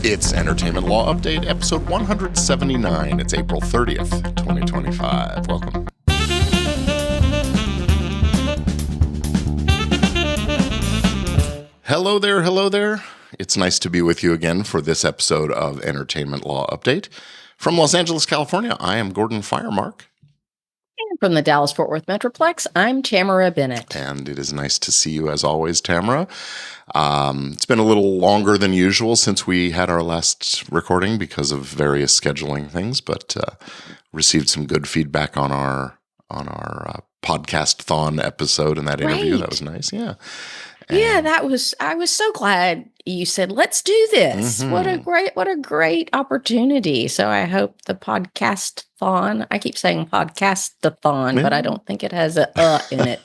It's Entertainment Law Update, episode 179. It's April 30th, 2025. Welcome. Hello there, hello there. It's nice to be with you again for this episode of Entertainment Law Update. From Los Angeles, California, I am Gordon Firemark. And from the Dallas-Fort Worth Metroplex, I'm Tamera Bennett. And it is nice to see you as always, Tamera. It's been a little longer than usual since we had our last recording because of various scheduling things, but received some good feedback on our podcast-thon episode and that interview. Right. That was nice, yeah. Yeah, I was so glad you said, let's do this. Mm-hmm. What a great opportunity. So I hope the podcast-thon, I keep saying podcast-a-thon, but I don't think it has a in it.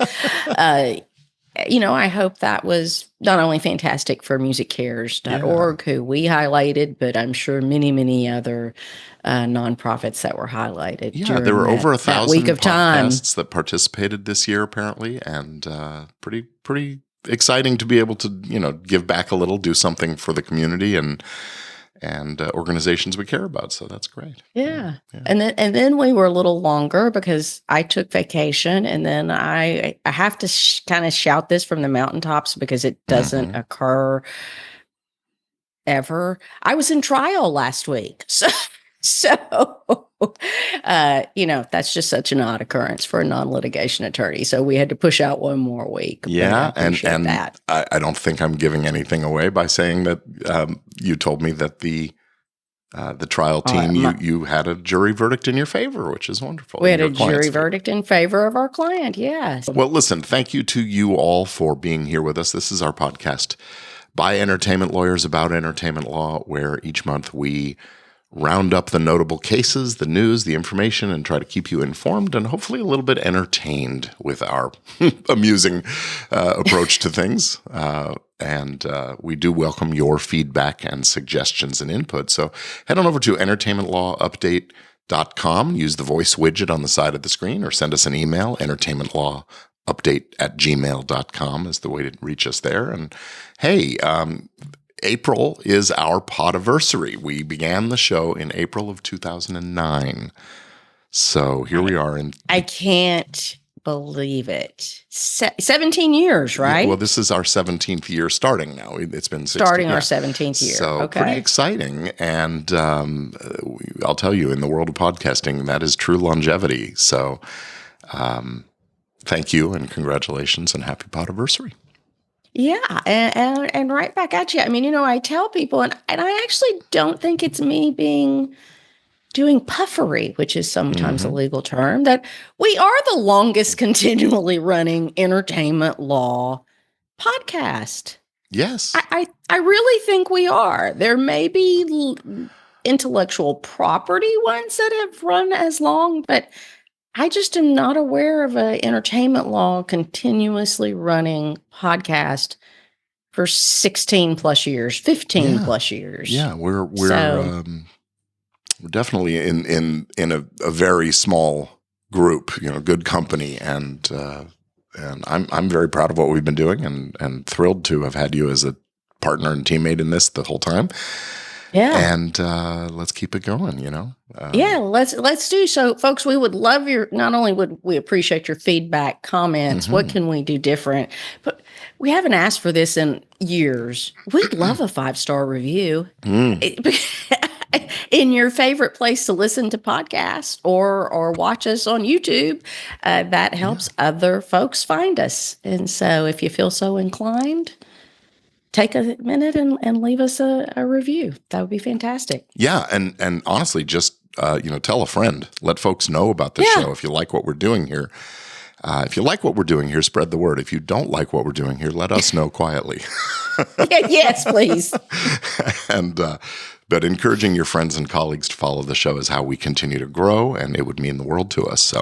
I hope that was not only fantastic for musiccares.org, who we highlighted, but I'm sure many, many other nonprofits that were highlighted. Yeah, there were over 1,000 week of podcasts that participated this year, apparently, and pretty exciting to be able to, give back a little, do something for the community and organizations we care about. So that's great. Yeah. And then we were a little longer because I took vacation, and then I have to kind of shout this from the mountaintops because it doesn't occur ever. I was in trial last week. So that's just such an odd occurrence for a non-litigation attorney. So we had to push out one more week. Yeah, and that. I don't think I'm giving anything away by saying that you told me that the trial team, you had a jury verdict in your favor, which is wonderful. We had a jury verdict in favor of our client, yes. Well, listen, thank you to you all for being here with us. This is our podcast by entertainment lawyers about entertainment law, where each month we round up the notable cases, the news, the information, and try to keep you informed and hopefully a little bit entertained with our amusing approach to things. And we do welcome your feedback and suggestions and input. So head on over to entertainmentlawupdate.com, use the voice widget on the side of the screen, or send us an email, entertainmentlawupdate@gmail.com is the way to reach us there. And hey, April is our podiversary. We began the show in April of 2009. So here we are. I can't believe it. 17 years, right? Yeah, well, this is our 17th year starting now. It's been 16, starting our 17th year. So pretty exciting. And I'll tell you, in the world of podcasting, that is true longevity. So thank you and congratulations and happy podiversary. Yeah, and right back at you. I mean, I tell people, and I actually don't think it's me doing puffery, which is sometimes a legal term, that we are the longest continually running entertainment law podcast. Yes. I really think we are. There may be intellectual property ones that have run as long, but I just am not aware of an entertainment law continuously running podcast for 16 plus years, 15 plus years. Yeah, we're definitely in a very small group, good company, and I'm very proud of what we've been doing and thrilled to have had you as a partner and teammate in this the whole time. Yeah. And let's keep it going, let's do so. Folks, we would love not only would we appreciate your feedback, comments, what can we do different, but we haven't asked for this in years. We'd love a 5-star review in your favorite place to listen to podcasts or watch us on YouTube. That helps other folks find us. And so if you feel so inclined, take a minute and leave us a review. That would be fantastic. Yeah, and honestly, just tell a friend. Let folks know about the show if you like what we're doing here. If you like what we're doing here, spread the word. If you don't like what we're doing here, let us know quietly. Yes, please. But encouraging your friends and colleagues to follow the show is how we continue to grow, and it would mean the world to us. So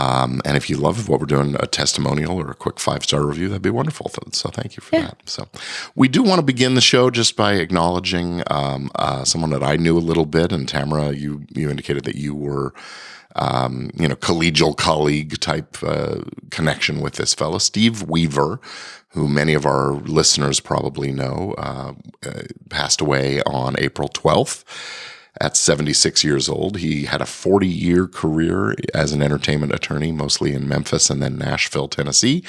And if you love what we're doing, a testimonial or a quick 5-star review, that'd be wonderful. So thank you for that. So we do want to begin the show just by acknowledging someone that I knew a little bit. And Tamara, you indicated that you were, collegial colleague type connection with this fellow, Steve Weaver, who many of our listeners probably know, passed away on April 12th. At 76 years old. He had a 40-year career as an entertainment attorney, mostly in Memphis and then Nashville, Tennessee,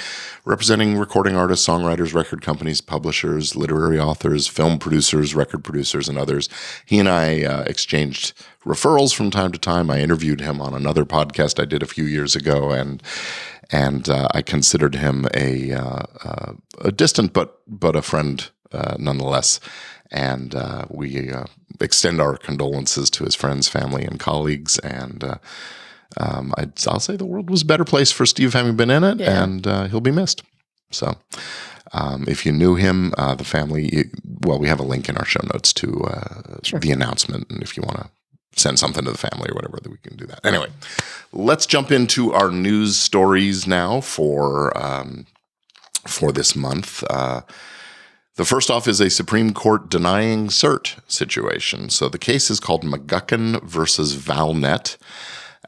representing recording artists, songwriters, record companies, publishers, literary authors, film producers, record producers, and others. He and I exchanged referrals from time to time. I interviewed him on another podcast I did a few years ago, and I considered him a distant but a friend nonetheless. And we extend our condolences to his friends, family, and colleagues. And I'll say the world was a better place for Steve having been in it, and he'll be missed. So if you knew him, the family, we have a link in our show notes to the announcement. And if you want to send something to the family or whatever, that we can do that. Anyway, let's jump into our news stories now for this month. The first off is a Supreme Court denying cert situation. So the case is called McGucken versus Valnet,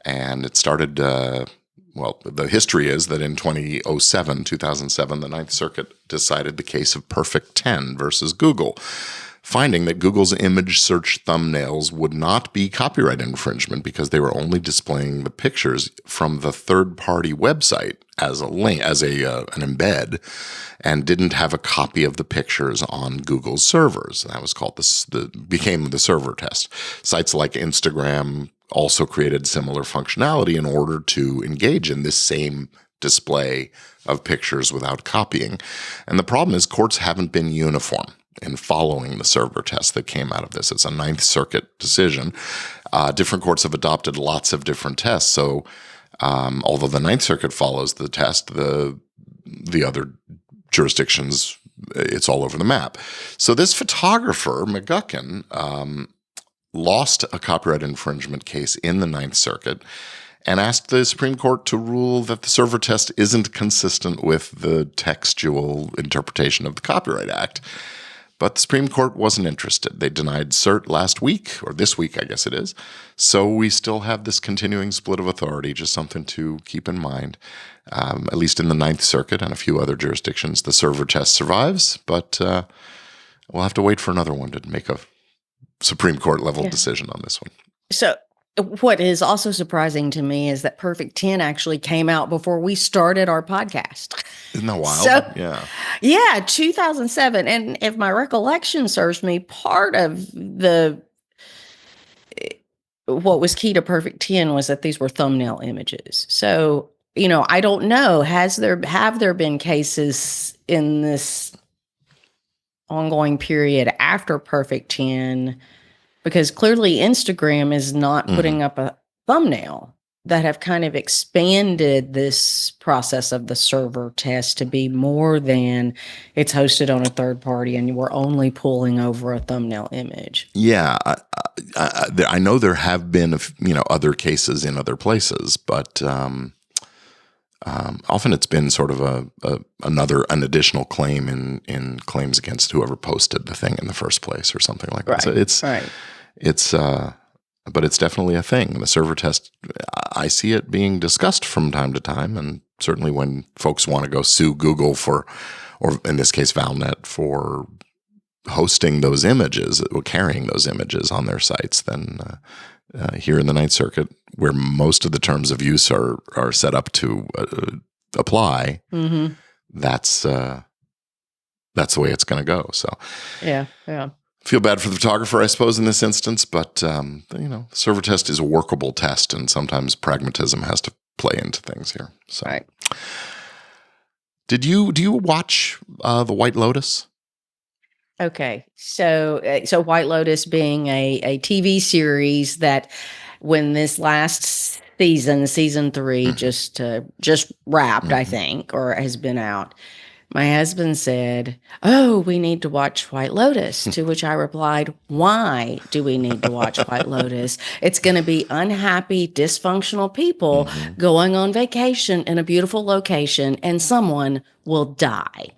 and it started, the history is that in 2007, the Ninth Circuit decided the case of Perfect 10 versus Google, finding that Google's image search thumbnails would not be copyright infringement because they were only displaying the pictures from the third-party website as a link, as an embed, and didn't have a copy of the pictures on Google's servers. And that was called became the server test. Sites like Instagram also created similar functionality in order to engage in this same display of pictures without copying. And the problem is courts haven't been uniform in following the server test that came out of this. It's a Ninth Circuit decision. Different courts have adopted lots of different tests. So although the Ninth Circuit follows the test, the other jurisdictions, it's all over the map. So this photographer, McGucken, lost a copyright infringement case in the Ninth Circuit and asked the Supreme Court to rule that the server test isn't consistent with the textual interpretation of the Copyright Act. But the Supreme Court wasn't interested. They denied cert last week, or this week, I guess it is. So we still have this continuing split of authority, just something to keep in mind. At least in the Ninth Circuit and a few other jurisdictions, the server test survives, but we'll have to wait for another one to make a Supreme Court level decision on this one. So what is also surprising to me is that Perfect 10 actually came out before we started our podcast. Isn't that wild? So, yeah, 2007. And if my recollection serves me, part of what was key to Perfect 10 was that these were thumbnail images. So, I don't know, have there been cases in this ongoing period after Perfect 10? Because clearly Instagram is not putting up a thumbnail, that have kind of expanded this process of the server test to be more than it's hosted on a third party and we're only pulling over a thumbnail image. Yeah, I know there have been other cases in other places, but often it's been sort of an additional claim in claims against whoever posted the thing in the first place or something like that. So but it's definitely a thing. The server test, I see it being discussed from time to time, and certainly when folks want to go sue Google or in this case Valnet, for hosting those images or carrying those images on their sites, then here in the Ninth Circuit, where most of the terms of use are set up to apply, that's the way it's going to go. So yeah. Feel bad for the photographer, I suppose, in this instance, but the server test is a workable test, and sometimes pragmatism has to play into things here. So, right. Do you watch the White Lotus? Okay, so White Lotus being a TV series that, when this last season 3 just wrapped, I think, or has been out. My husband said, "Oh, we need to watch White Lotus." To which I replied, "Why do we need to watch White Lotus? It's going to be unhappy, dysfunctional people Mhm. going on vacation in a beautiful location, and someone will die."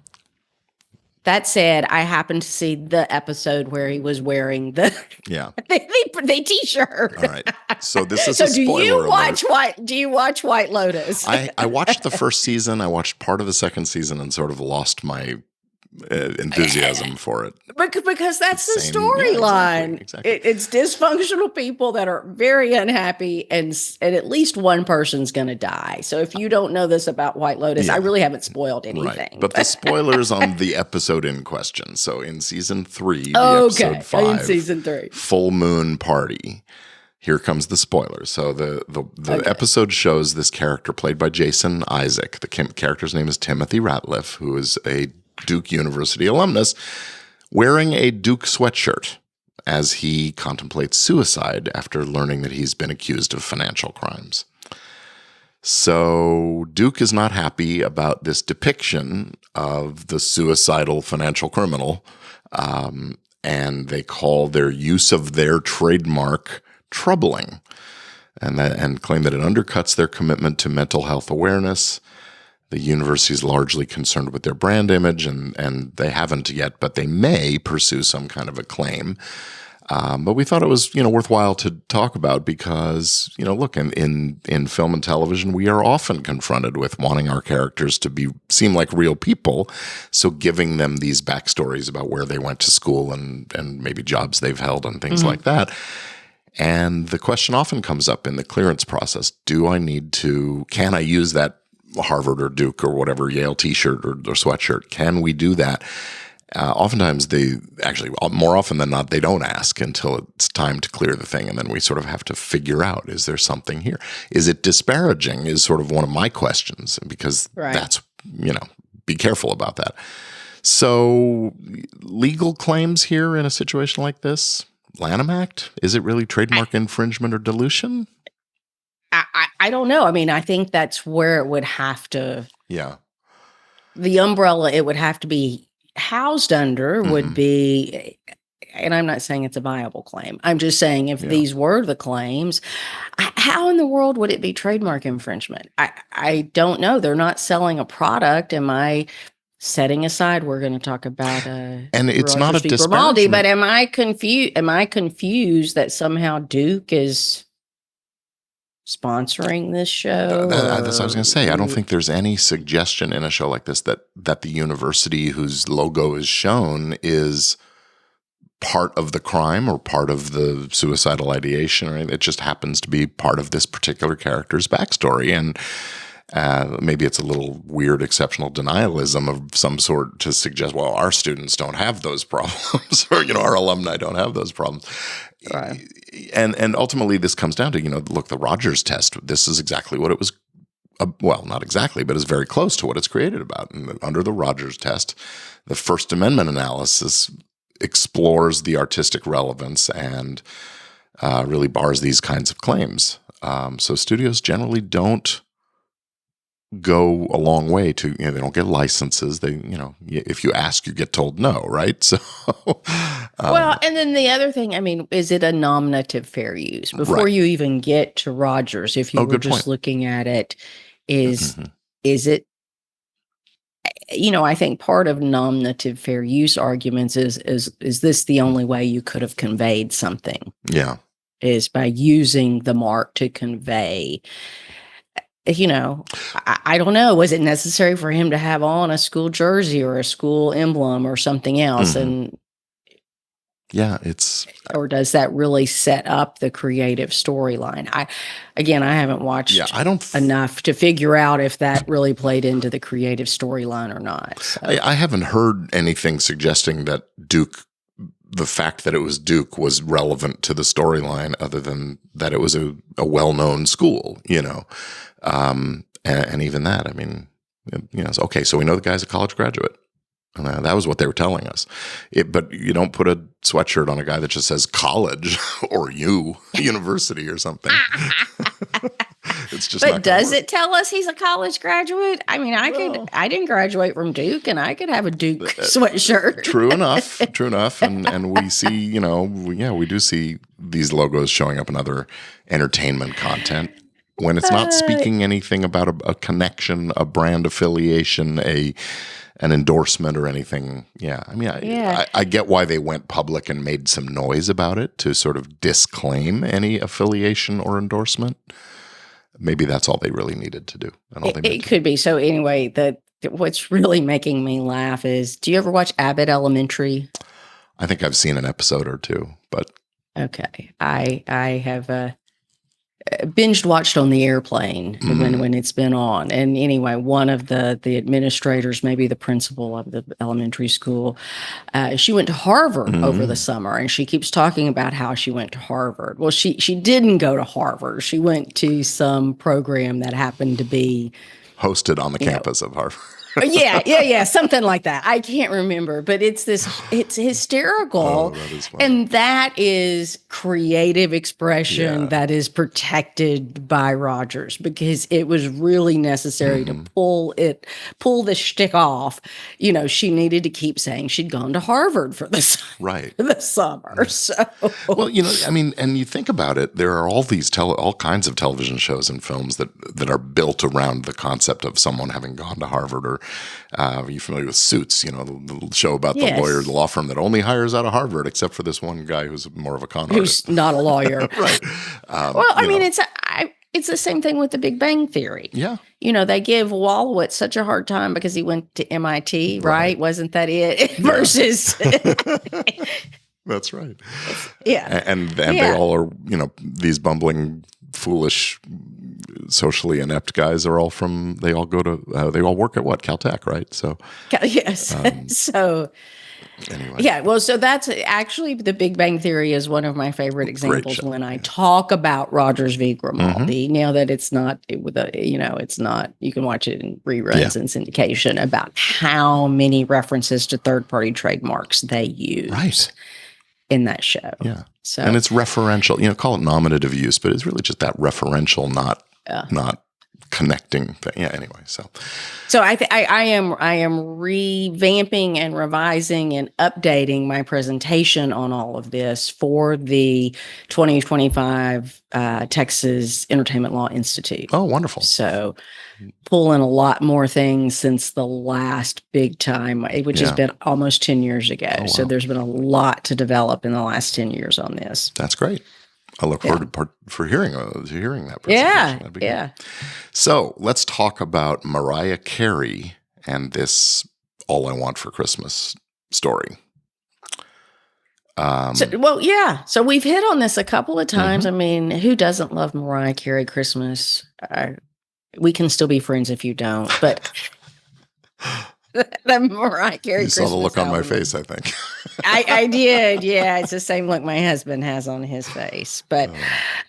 That said, I happened to see the episode where he was wearing the Yeah. the t-shirt. All right. So this is So a spoiler alert. Do you watch White Lotus? I watched the first season. I watched part of the second season and sort of lost my enthusiasm for it. Because that's the Same. Yeah, storyline. exactly. It's dysfunctional people that are very unhappy, and at least one person's going to die. So if you don't know this about White Lotus, I Yeah. really haven't spoiled Right. anything. But the spoilers on the episode in question. So in season 3, the Okay, episode 5, in season 3. Full Moon Party. Here comes the spoilers. So the Okay. episode shows this character played by Jason Isaac. The character's name is Timothy Ratliff, who is a Duke University alumnus, wearing a Duke sweatshirt as he contemplates suicide after learning that he's been accused of financial crimes. So Duke is not happy about this depiction of the suicidal financial criminal, and they call their use of their trademark troubling, and claim that it undercuts their commitment to mental health awareness. The university is largely concerned with their brand image, and they haven't yet, but they may pursue some kind of a claim. But we thought it was, worthwhile to talk about because, look, in film and television, we are often confronted with wanting our characters to seem like real people. So giving them these backstories about where they went to school and maybe jobs they've held and things like that. And the question often comes up in the clearance process: can I use that Harvard or Duke or whatever Yale t-shirt or sweatshirt? Can we do that? Oftentimes more often than not, they don't ask until it's time to clear the thing. And then we sort of have to figure out, is there something here? Is it disparaging is sort of one of my questions, because that's, be careful about that. So legal claims here in a situation like this, Lanham Act, is it really trademark infringement or dilution? I don't know. I mean, I think that's where it would have to. Yeah. The umbrella it would have to be housed under would be, and I'm not saying it's a viable claim. I'm just saying if these were the claims, how in the world would it be trademark infringement? I don't know. They're not selling a product. Am I setting aside? We're going to talk about and it's not a disparagement. Grimaldi, but am I confused that somehow Duke is sponsoring this show? That's what I was going to say. I don't think there's any suggestion in a show like this that the university whose logo is shown is part of the crime or part of the suicidal ideation. Right? It just happens to be part of this particular character's backstory. And maybe it's a little weird exceptional denialism of some sort to suggest, well, our students don't have those problems, or, our alumni don't have those problems. Right. And ultimately this comes down to, look, the Rogers test, this is exactly what it was. Well, not exactly, but it's very close to what it's created about. And under the Rogers test, the First Amendment analysis explores the artistic relevance and really bars these kinds of claims. So studios generally don't go a long way to, they don't get licenses. They, if you ask, you get told no, right? So, well, and then the other thing, I mean, is it a nominative fair use? Before you even get to Rogers, if you were just looking at it, is it, I think part of nominative fair use arguments is this the only way you could have conveyed something? Yeah. Is by using the mark to convey. I don't know. Was it necessary for him to have on a school jersey or a school emblem or something else? And yeah, or does that really set up the creative storyline? I haven't watched enough to figure out if that really played into the creative storyline or not. So. I haven't heard anything suggesting that the fact that it was Duke was relevant to the storyline, other than that it was a well-known school, and even that, I mean, okay, so we know the guy's a college graduate. And that was what they were telling us. But you don't put a sweatshirt on a guy that just says college or university or something. It's just But not gonna does work. it tell us he's a college graduate? I mean, Well, I didn't graduate from Duke, and I could have a Duke sweatshirt. True enough. True enough. And we see, we do see these logos showing up in other entertainment content when it's not speaking anything about a connection, a brand affiliation, an endorsement or anything. Yeah. I mean, I get why they went public and made some noise about it to sort of disclaim any affiliation or endorsement. Maybe that's all they really needed to do. And all they It could be. So anyway, what's really making me laugh is, do you ever watch Abbott Elementary? I think I've seen an episode or two, but okay, I have binged watched on the airplane when it's been on. And anyway, one of the administrators, maybe the principal of the elementary school, she went to Harvard over the summer, and she keeps talking about how she went to Harvard. Well, she didn't go to Harvard. She went to some program that happened to be hosted on the campus of Harvard. yeah, something like that. I can't remember, but it's hysterical. That is funny. And that is creative expression that is protected by Rogers, because it was really necessary to pull the shtick off. She needed to keep saying she'd gone to Harvard for the summer. So, well, I mean, and you think about it, there are all these all kinds of television shows and films that are built around the concept of someone having gone to Harvard. Or are you familiar with Suits? The show about the lawyer, the law firm that only hires out of Harvard, except for this one guy who's more of a con artist. Who's not a lawyer. Right. Well, I mean, it's the same thing with the Big Bang Theory. Yeah. They give Wolowitz such a hard time because he went to MIT, right? Wasn't that it? Versus. That's right. Yeah. And they all are, these bumbling, foolish, socially inept guys are all they all work at Caltech, right? So yes. So anyway, yeah. Well, so that's actually the Big Bang Theory is one of my favorite examples when I talk about Rogers v. Grimaldi. Now that it's not it's not. You can watch it in reruns and syndication about how many references to third-party trademarks they use in that show. Yeah. So, and it's referential. Call it nominative use, but it's really just that referential, not connecting thing. Yeah. Anyway, so I am revamping and revising and updating my presentation on all of this for the 2025 Texas Entertainment Law Institute. Oh, wonderful! So pulling a lot more things since the last big time, which has been almost 10 years ago. Oh, wow. So there's been a lot to develop in the last 10 years on this. That's great. I look forward to hearing that presentation. Yeah, That'd be good. So let's talk about Mariah Carey and this "All I Want for Christmas" story. So we've hit on this a couple of times. I mean, who doesn't love Mariah Carey Christmas? We can still be friends if you don't, but the Mariah Carey You Christmas saw the look on my album. face, I think. I did. Yeah, it's the same look my husband has on his face. But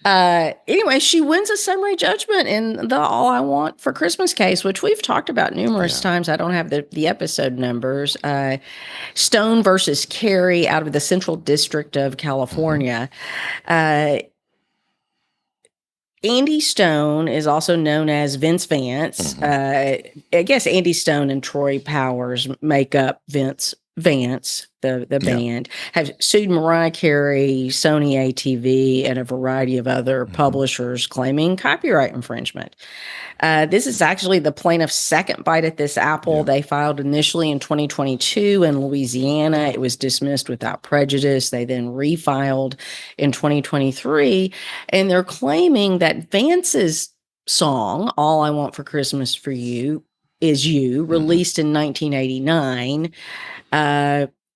anyway, she wins a summary judgment in the All I Want for Christmas case, which we've talked about numerous times. I don't have the episode numbers. Stone versus Carey out of the Central District of California. Andy Stone is also known as Vince Vance. I guess Andy Stone and Troy Powers make up Vince Vance, the band, have sued Mariah Carey, Sony ATV, and a variety of other publishers claiming copyright infringement. This is actually the plaintiff's second bite at this apple. They filed initially in 2022 in Louisiana. It was dismissed without prejudice. They then refiled in 2023, and they're claiming that Vance's song, All I Want for Christmas for You Is You, released in 1989,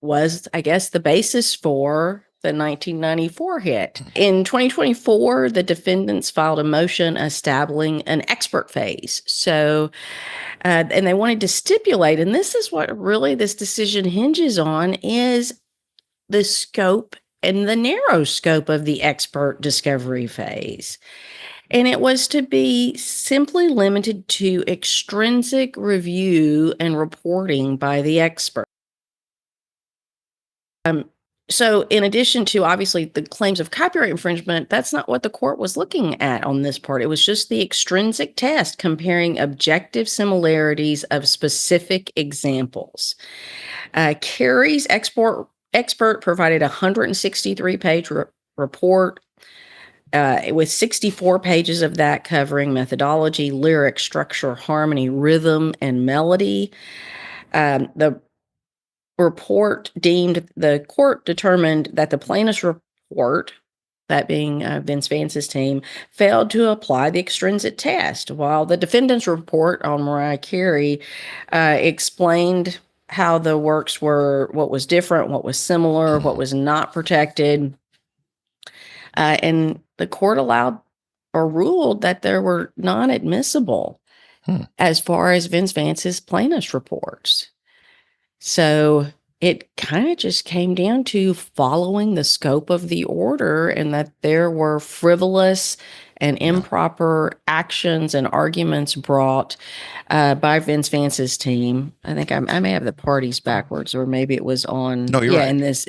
was, I guess, the basis for the 1994 hit. In 2024, the defendants filed a motion establishing an expert phase. So, and they wanted to stipulate, and this is what really this decision hinges on, is the scope and the narrow scope of the expert discovery phase. And it was to be simply limited to extrinsic review and reporting by the expert. So in addition to obviously the claims of copyright infringement, that's not what the court was looking at on this part. It was just the extrinsic test comparing objective similarities of specific examples. Carey's expert provided a 163-page report with 64 pages of that covering methodology, lyric, structure, harmony, rhythm, and melody. The court determined that the plaintiff's report, that being Vince Vance's team, failed to apply the extrinsic test, while the defendant's report on Mariah Carey explained how the works were, what was different, what was similar, what was not protected. And the court allowed or ruled that there were non-admissible as far as Vince Vance's plaintiff's reports. So it kind of just came down to following the scope of the order, and that there were frivolous and improper actions and arguments brought by Vince Vance's team. I think I may have the parties backwards, or maybe it was on. No, you're right. In this,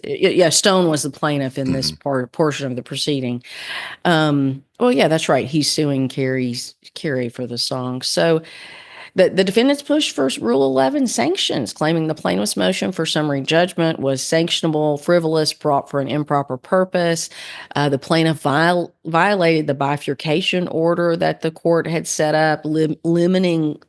Stone was the plaintiff in this portion of the proceeding. Well, yeah, that's right. He's suing Carey for the song. So the defendants pushed for Rule 11 sanctions, claiming the plaintiff's motion for summary judgment was sanctionable, frivolous, brought for an improper purpose. The plaintiff violated the bifurcation order that the court had set up, limiting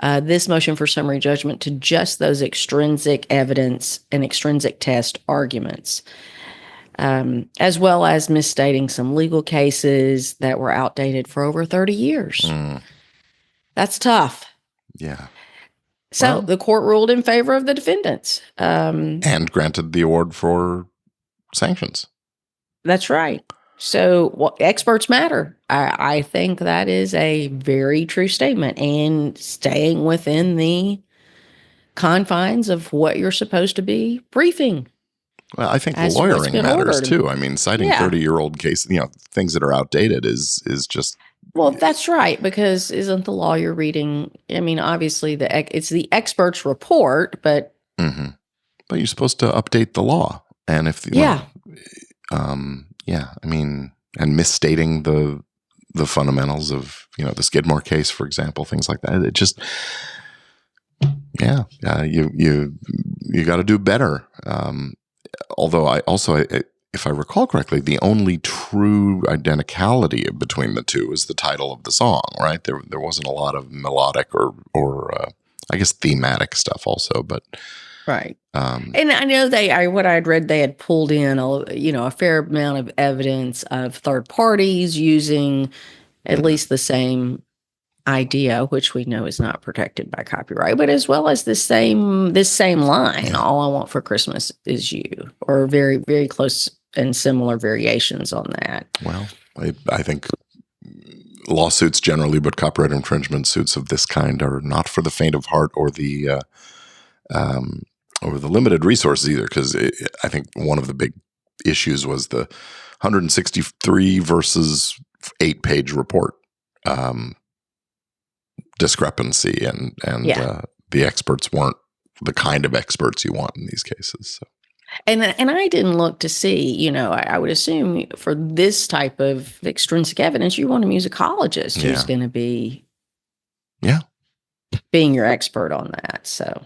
this motion for summary judgment to just those extrinsic evidence and extrinsic test arguments. As well as misstating some legal cases that were outdated for over 30 years. That's tough. Yeah. So the court ruled in favor of the defendants. And granted the award for sanctions. That's right. So experts matter. I think that is a very true statement, and staying within the confines of what you're supposed to be briefing. Well, I think lawyering matters too. I mean, citing 30-year-old cases, things that are outdated is just. Well, that's right, because isn't the law you're reading? I mean, obviously it's the expert's report, but. But you're supposed to update the law, and if I mean, and misstating the fundamentals of the Skidmore case, for example, things like that. It just. You got to do better. Although if I recall correctly, the only true identicality between the two is the title of the song, right? There wasn't a lot of melodic or I guess thematic stuff also, but right. And I know what I'd read, they had pulled in a fair amount of evidence of third parties using at least the same idea, which we know is not protected by copyright, but as well as this same line, all I want for Christmas is you, or very, very close and similar variations on that. Well, I think lawsuits generally, but copyright infringement suits of this kind are not for the faint of heart or the limited resources either, because I think one of the big issues was the 163 versus 8-page report discrepancy, and the experts weren't the kind of experts you want in these cases. So. And I didn't look to see, I would assume for this type of extrinsic evidence, you want a musicologist who's going to be being your expert on that. So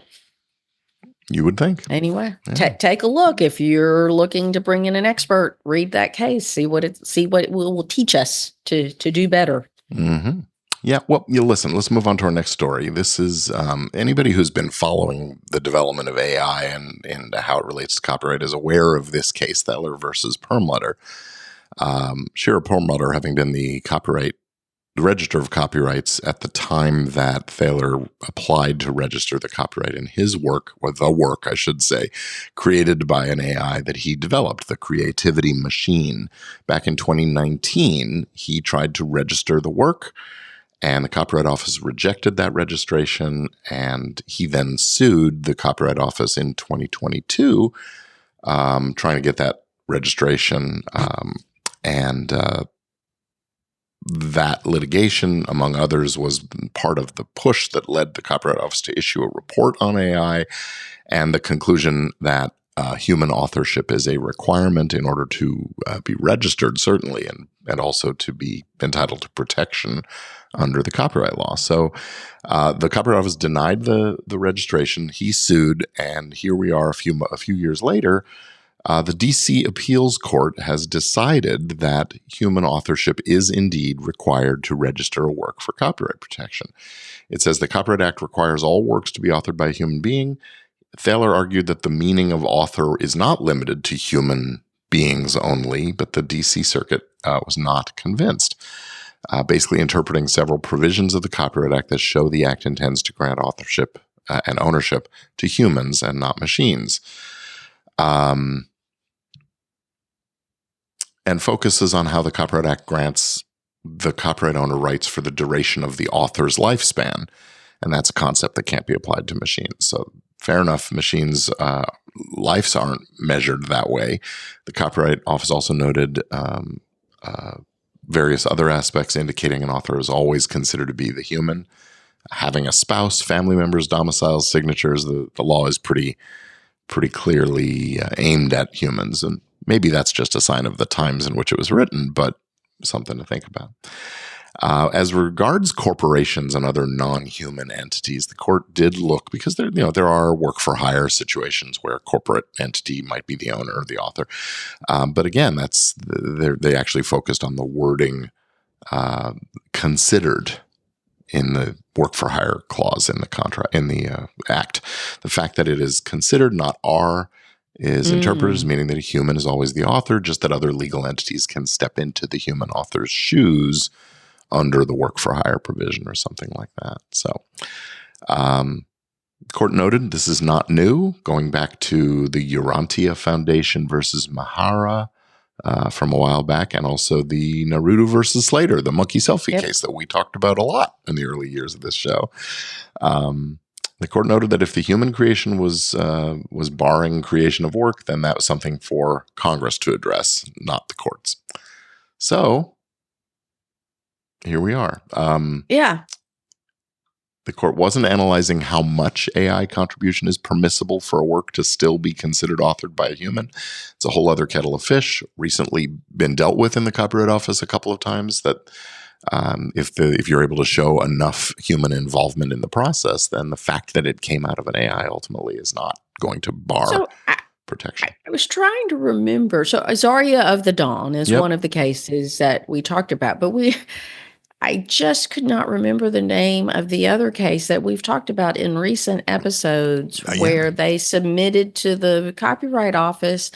you would think. Anyway, take a look. If you're looking to bring in an expert, read that case, see what it will teach us to do better. Mm-hmm. Yeah, well, listen, let's move on to our next story. This is anybody who's been following the development of AI and how it relates to copyright is aware of this case, Thaler versus Perlmutter. Shira Perlmutter having been the Register of Copyrights at the time that Thaler applied to register the copyright in his work, or the work, I should say, created by an AI that he developed, the Creativity Machine. Back in 2019, he tried to register the work, and the Copyright Office rejected that registration, and he then sued the Copyright Office in 2022, trying to get that registration. And that litigation, among others, was part of the push that led the Copyright Office to issue a report on AI, and the conclusion that human authorship is a requirement in order to be registered, certainly, and also to be entitled to protection under the copyright law. So the Copyright Office denied the registration. He sued, and here we are a few years later. The DC Appeals Court has decided that human authorship is indeed required to register a work for copyright protection. It says the Copyright Act requires all works to be authored by a human being. Thaler argued that the meaning of author is not limited to human beings only, but the DC Circuit was not convinced, basically interpreting several provisions of the Copyright Act that show the Act intends to grant authorship and ownership to humans and not machines. And focuses on how the Copyright Act grants the copyright owner rights for the duration of the author's lifespan. And that's a concept that can't be applied to machines. So fair enough, machines' lives aren't measured that way. The Copyright Office also noted various other aspects indicating an author is always considered to be the human. Having a spouse, family members, domiciles, signatures, the law is pretty clearly aimed at humans. And maybe that's just a sign of the times in which it was written, but something to think about. As regards corporations and other non-human entities, the court did look, because there are work-for-hire situations where a corporate entity might be the owner or the author. But again, they actually focused on the wording considered in the work-for-hire clause in the contract, in the act. The fact that it is considered, not are, is interpreted as meaning that a human is always the author, just that other legal entities can step into the human author's shoes under the work-for-hire provision or something like that. So the court noted this is not new, going back to the Urantia Foundation versus Mahara from a while back, and also the Naruto versus Slater, the monkey selfie case that we talked about a lot in the early years of this show. The court noted that if the human creation was barring creation of work, then that was something for Congress to address, not the courts. So here we are. The court wasn't analyzing how much AI contribution is permissible for a work to still be considered authored by a human. It's a whole other kettle of fish, recently been dealt with in the Copyright Office a couple of times, that if you're able to show enough human involvement in the process, then the fact that it came out of an AI ultimately is not going to bar protection. I was trying to remember. So Azaria of the Dawn is one of the cases that we talked about, but I just could not remember the name of the other case that we've talked about in recent episodes where they submitted to the Copyright Office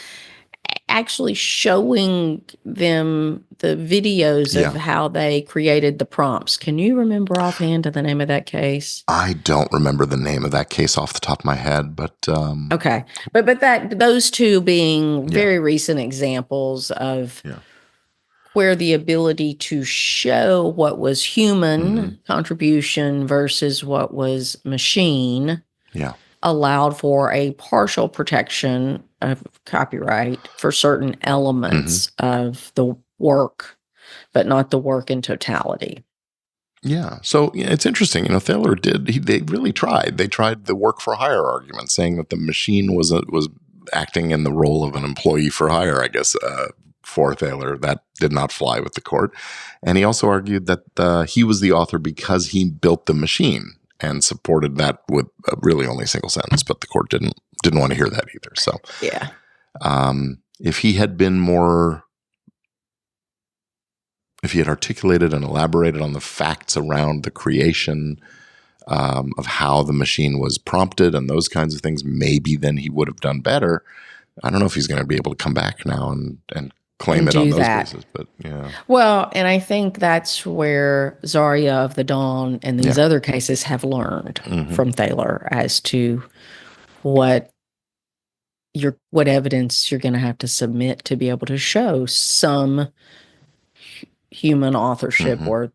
actually showing them the videos of how they created the prompts. Can you remember offhand the name of that case? I don't remember the name of that case off the top of my head, but okay. But those two being very recent examples of where the ability to show what was human contribution versus what was machine allowed for a partial protection of copyright for certain elements of the work, but not the work in totality. Yeah. So it's interesting. Thaler they really tried. They tried the work for hire argument, saying that the machine was acting in the role of an employee for hire, I guess, for Thaler. That did not fly with the court. And he also argued that he was the author because he built the machine, and supported that with really only a single sentence, but the court didn't want to hear that either. So if he had been if he had articulated and elaborated on the facts around the creation of how the machine was prompted and those kinds of things, maybe then he would have done better. I don't know if he's going to be able to come back now and claim it on those bases, but Well, and I think that's where Zaria of the Dawn and these other cases have learned from Thaler as to what evidence you're going to have to submit to be able to show some human authorship or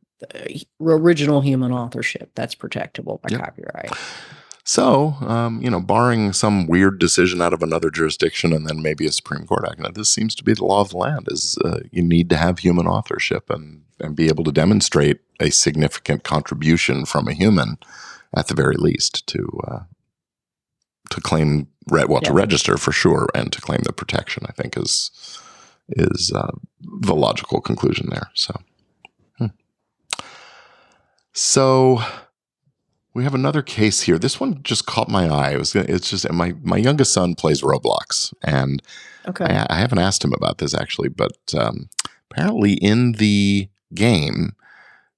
original human authorship that's protectable by copyright. So, barring some weird decision out of another jurisdiction and then maybe a Supreme Court act, this seems to be the law of the land, is you need to have human authorship and be able to demonstrate a significant contribution from a human, at the very least, to claim to register for sure, and to claim the protection, I think is the logical conclusion there. So we have another case here. This one just caught my eye. It's just my youngest son plays Roblox, and I haven't asked him about this actually, but apparently in the game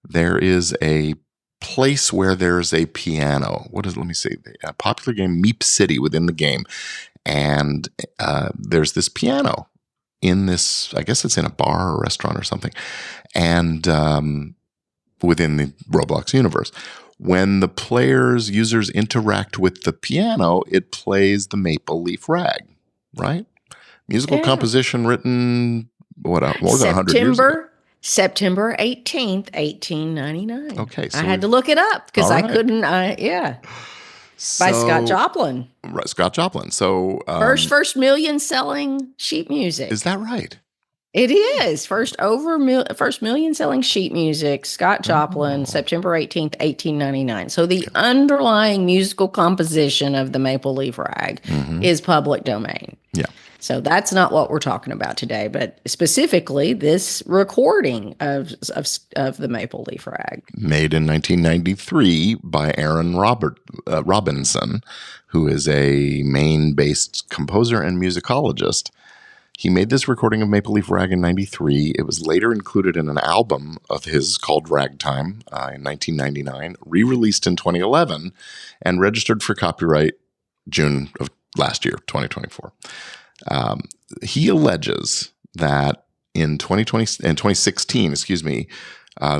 there is a place where there's a piano. Let me see, a popular game, Meep City, within the game, and there's this piano in this, I guess it's in a bar or restaurant or something, and within the Roblox universe. When the users interact with the piano, it plays the Maple Leaf Rag, right? Musical composition written, more than 100 years ago. September 18th, 1899. Okay. So I had to look it up because I couldn't, by Scott Joplin. Right, Scott Joplin. So first million selling sheet music. Is that right? It is. First million selling sheet music, Scott Joplin, September 18th, 1899. So the underlying musical composition of the Maple Leaf Rag is public domain. Yeah. So that's not what we're talking about today, but specifically this recording of the Maple Leaf Rag. Made in 1993 by Aaron Robinson, who is a Maine-based composer and musicologist. He made this recording of Maple Leaf Rag in 93. It was later included in an album of his called Ragtime in 1999, re-released in 2011, and registered for copyright June of last year, 2024. He alleges that in 2016,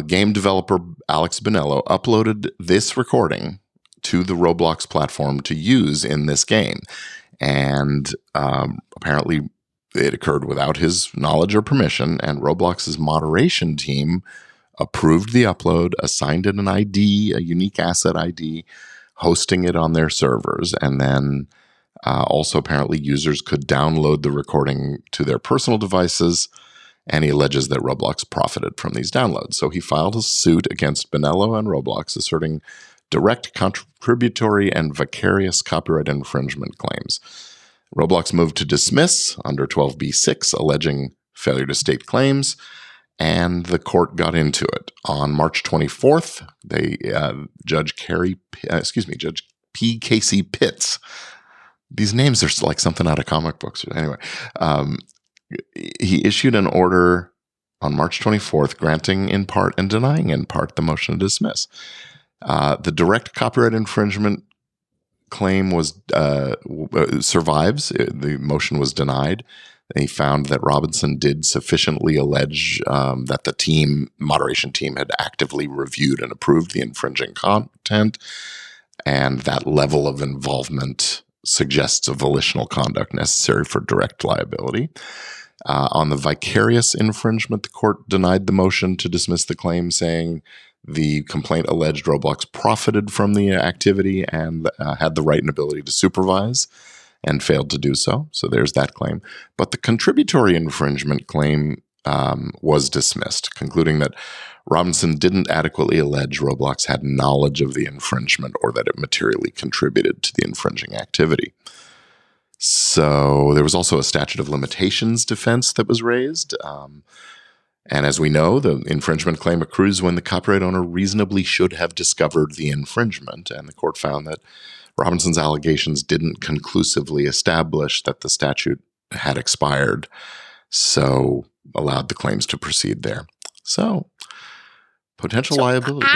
game developer Alex Bonello uploaded this recording to the Roblox platform to use in this game. And apparently it occurred without his knowledge or permission, and Roblox's moderation team approved the upload, assigned it an ID, a unique asset ID, hosting it on their servers, and then also apparently users could download the recording to their personal devices, and he alleges that Roblox profited from these downloads. So he filed a suit against Bonello and Roblox asserting direct, contributory, and vicarious copyright infringement claims. Roblox moved to dismiss under 12b-6, alleging failure to state claims, and the court got into it. On March 24th, Judge P. Casey Pitts. These names are like something out of comic books. Anyway, he issued an order on March 24th, granting in part and denying in part the motion to dismiss. The direct copyright infringement claim survives. The motion was denied. He found that Robinson did sufficiently allege that the moderation team had actively reviewed and approved the infringing content, and that level of involvement suggests a volitional conduct necessary for direct liability. On the vicarious infringement, the court denied the motion to dismiss the claim, saying the complaint alleged Roblox profited from the activity and had the right and ability to supervise, and failed to do so. So there's that claim. But the contributory infringement claim was dismissed, concluding that Robinson didn't adequately allege Roblox had knowledge of the infringement or that it materially contributed to the infringing activity. So there was also a statute of limitations defense that was raised. And as we know, the infringement claim accrues when the copyright owner reasonably should have discovered the infringement. And the court found that Robinson's allegations didn't conclusively establish that the statute had expired, so allowed the claims to proceed there. So potential liability.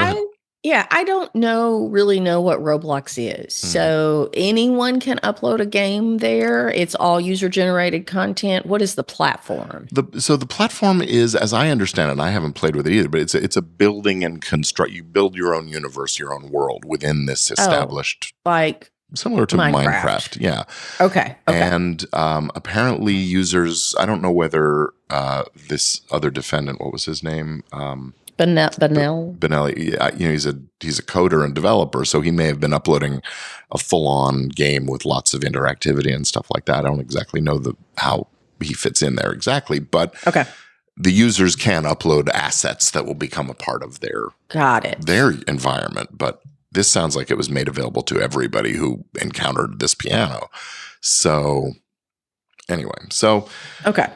I don't really know what Roblox is. So anyone can upload a game there. It's all user-generated content. What is the platform? So the platform is, as I understand it, and I haven't played with it either, but it's a building and construct. You build your own universe, your own world within this established, like similar to Minecraft. Yeah. Okay. And apparently users, I don't know whether this other defendant, what was his name? Benelli, he's a coder and developer, so he may have been uploading a full-on game with lots of interactivity and stuff like that. I don't exactly know how he fits in there exactly, but the users can upload assets that will become a part of their environment. But this sounds like it was made available to everybody who encountered this piano. So anyway, okay.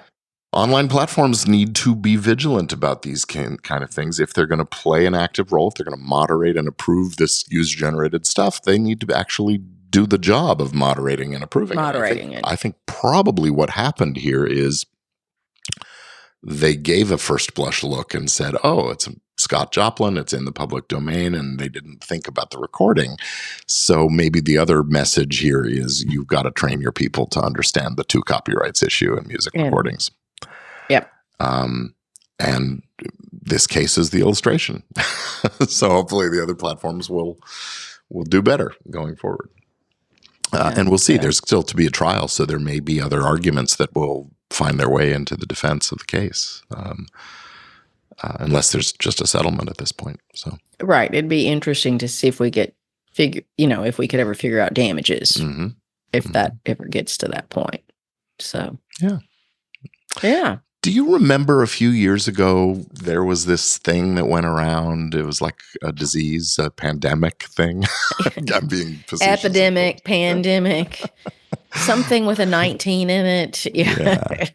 Online platforms need to be vigilant about these kind of things. If they're going to play an active role, if they're going to moderate and approve this user-generated stuff, they need to actually do the job of moderating and approving it. I think probably what happened here is they gave a first blush look and said, oh, it's Scott Joplin, it's in the public domain, and they didn't think about the recording. So maybe the other message here is you've got to train your people to understand the two copyrights issue in music recordings. Yep. And this case is the illustration. So hopefully the other platforms will do better going forward. And we'll see. There's still to be a trial, so there may be other arguments that will find their way into the defense of the case, unless there's just a settlement at this point. So right, it'd be interesting to see if we could if we could ever figure out damages, if that ever gets to that point. So yeah. Do you remember a few years ago there was this thing that went around? It was like a disease, a pandemic thing. I'm being facetious. Epidemic, pandemic, something with a 19 in it. Yeah.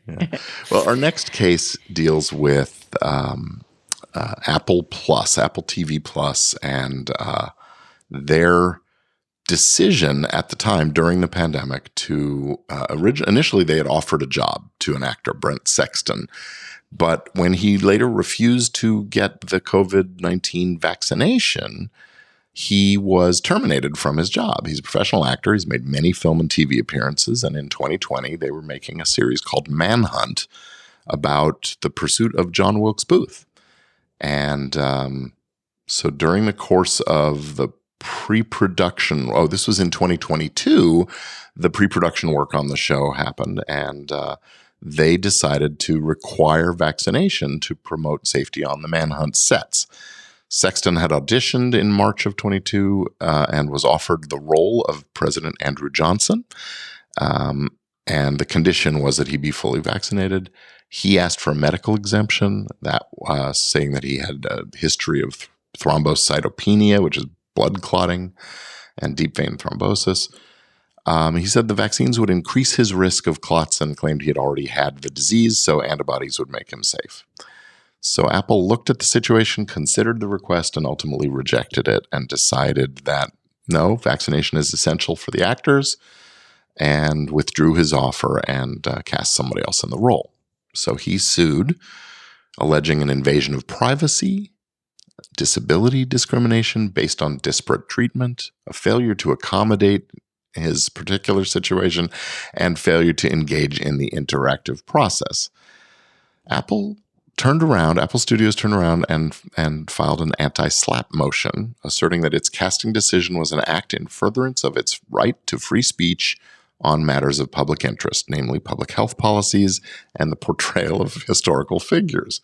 Well, our next case deals with Apple TV Plus, and their decision at the time during the pandemic to initially they had offered a job to an actor, Brent Sexton, but when he later refused to get the COVID-19 vaccination, he was terminated from his job. He's a professional actor. He's made many film and TV appearances, and in 2020 they were making a series called Manhunt about the pursuit of John Wilkes Booth. And so during the course of the pre-production, this was in 2022, the pre-production work on the show happened, and they decided to require vaccination to promote safety on the Manhunt sets. Sexton had auditioned in March of 22 and was offered the role of President Andrew Johnson, and the condition was that he be fully vaccinated. He asked for a medical exemption, that saying that he had a history of thrombocytopenia, which is blood clotting, and deep vein thrombosis. He said the vaccines would increase his risk of clots and claimed he had already had the disease, so antibodies would make him safe. So Apple looked at the situation, considered the request, and ultimately rejected it and decided that no, vaccination is essential for the actors, and withdrew his offer and cast somebody else in the role. So he sued, alleging an invasion of privacy, disability discrimination based on disparate treatment, a failure to accommodate his particular situation, and failure to engage in the interactive process. Apple Studios turned around and filed an anti-SLAPP motion, asserting that its casting decision was an act in furtherance of its right to free speech on matters of public interest, namely public health policies and the portrayal of historical figures.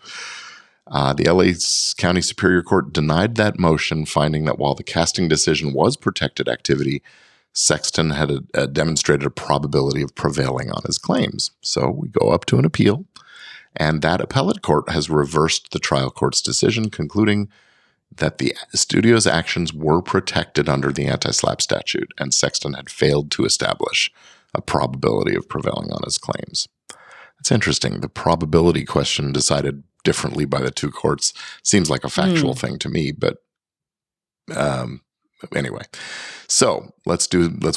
The LA County Superior Court denied that motion, finding that while the casting decision was protected activity, Sexton had demonstrated a probability of prevailing on his claims. So we go up to an appeal, and that appellate court has reversed the trial court's decision, concluding that the studio's actions were protected under the anti-SLAPP statute, and Sexton had failed to establish a probability of prevailing on his claims. It's interesting. The probability question decided differently by the two courts seems like a factual thing to me, but anyway. So let's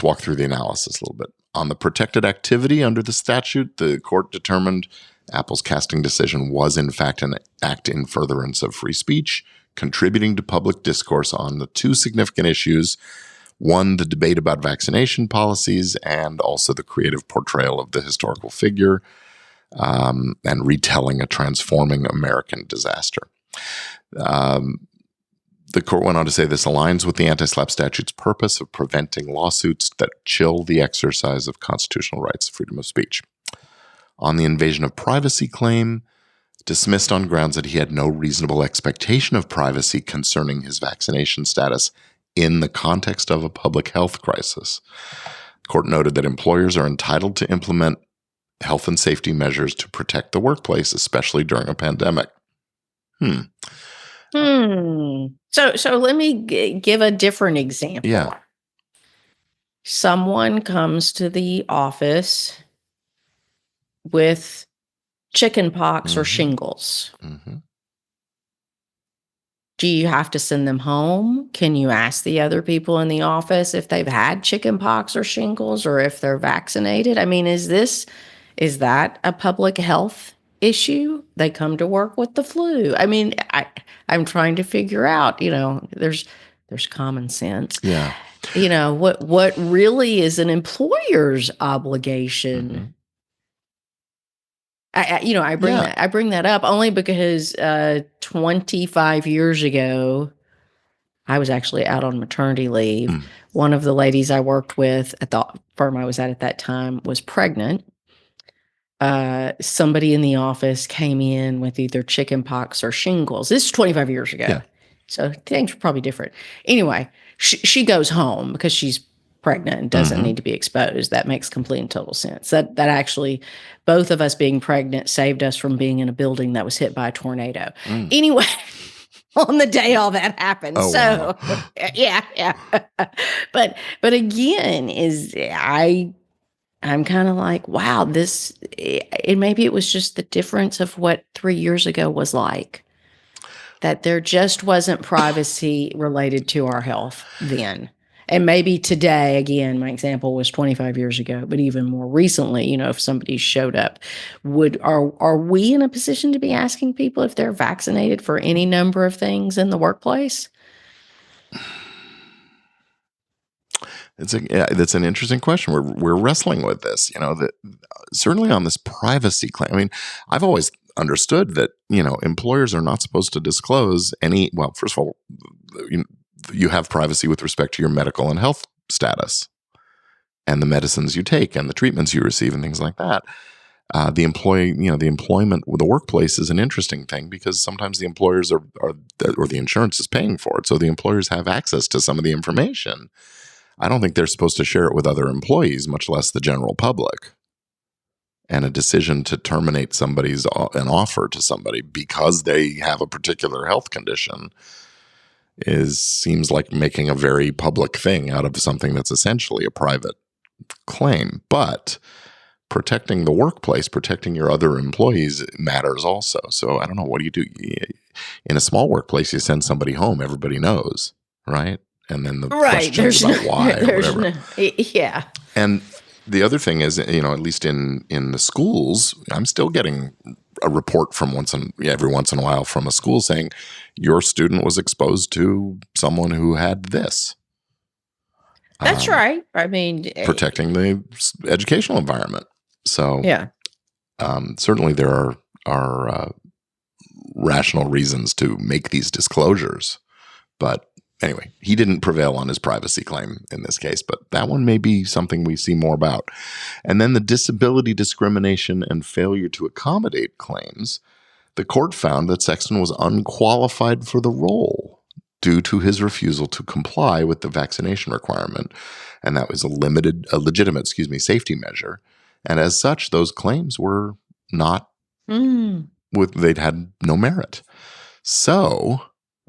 walk through the analysis a little bit. On the protected activity under the statute, the court determined Apple's casting decision was in fact an act in furtherance of free speech, contributing to public discourse on the two significant issues: one, the debate about vaccination policies, and also the creative portrayal of the historical figure, and retelling a transforming American disaster. The court went on to say this aligns with the anti-SLAPP statute's purpose of preventing lawsuits that chill the exercise of constitutional rights, freedom of speech. On the invasion of privacy claim, dismissed on grounds that he had no reasonable expectation of privacy concerning his vaccination status in the context of a public health crisis. The court noted that employers are entitled to implement health and safety measures to protect the workplace, especially during a pandemic. So let me give a different example. Yeah. Someone comes to the office with chicken pox or shingles. Mm-hmm. Do you have to send them home? Can you ask the other people in the office if they've had chicken pox or shingles or if they're vaccinated? I mean, is that a public health issue? They come to work with the flu. I mean, I'm trying to figure out, there's common sense. Yeah. What really is an employer's obligation? I bring that up only because 25 years ago, I was actually out on maternity leave. One of the ladies I worked with at the firm I was at that time was pregnant. Somebody in the office came in with either chicken pox or shingles. This is 25 years ago. Yeah. So things were probably different. Anyway, she goes home because she's pregnant and doesn't need to be exposed. That makes complete and total sense. That actually, both of us being pregnant saved us from being in a building that was hit by a tornado. Anyway, on the day all that happened. Wow. Yeah. But again, I'm kind of like, wow, maybe it was just the difference of what 3 years ago was like. That there just wasn't privacy related to our health then. And maybe today, again, my example was 25 years ago, but even more recently, if somebody showed up, are we in a position to be asking people if they're vaccinated for any number of things in the workplace? That's an interesting question. We're wrestling with this, that certainly on this privacy claim. I mean, I've always understood that, employers are not supposed to disclose first of all, you have privacy with respect to your medical and health status and the medicines you take and the treatments you receive and things like that. The employment with the workplace is an interesting thing because sometimes the employers or the insurance is paying for it. So the employers have access to some of the information. I don't think they're supposed to share it with other employees, much less the general public. And a decision to terminate an offer to somebody because they have a particular health condition seems like making a very public thing out of something that's essentially a private claim. But protecting the workplace, protecting your other employees matters also. So I don't know, what do you do? In a small workplace, you send somebody home, everybody knows, right? And then the questions about why or whatever. Yeah. And the other thing is, at least in the schools, I'm still getting a report from every once in a while from a school saying your student was exposed to someone who had this. That's right. I mean, protecting the educational environment. So yeah, certainly there are rational reasons to make these disclosures, but anyway, he didn't prevail on his privacy claim in this case, but that one may be something we see more about. And then the disability discrimination and failure to accommodate claims. The court found that Sexton was unqualified for the role due to his refusal to comply with the vaccination requirement. And that was a legitimate safety measure. And as such, those claims were not they'd had no merit. So,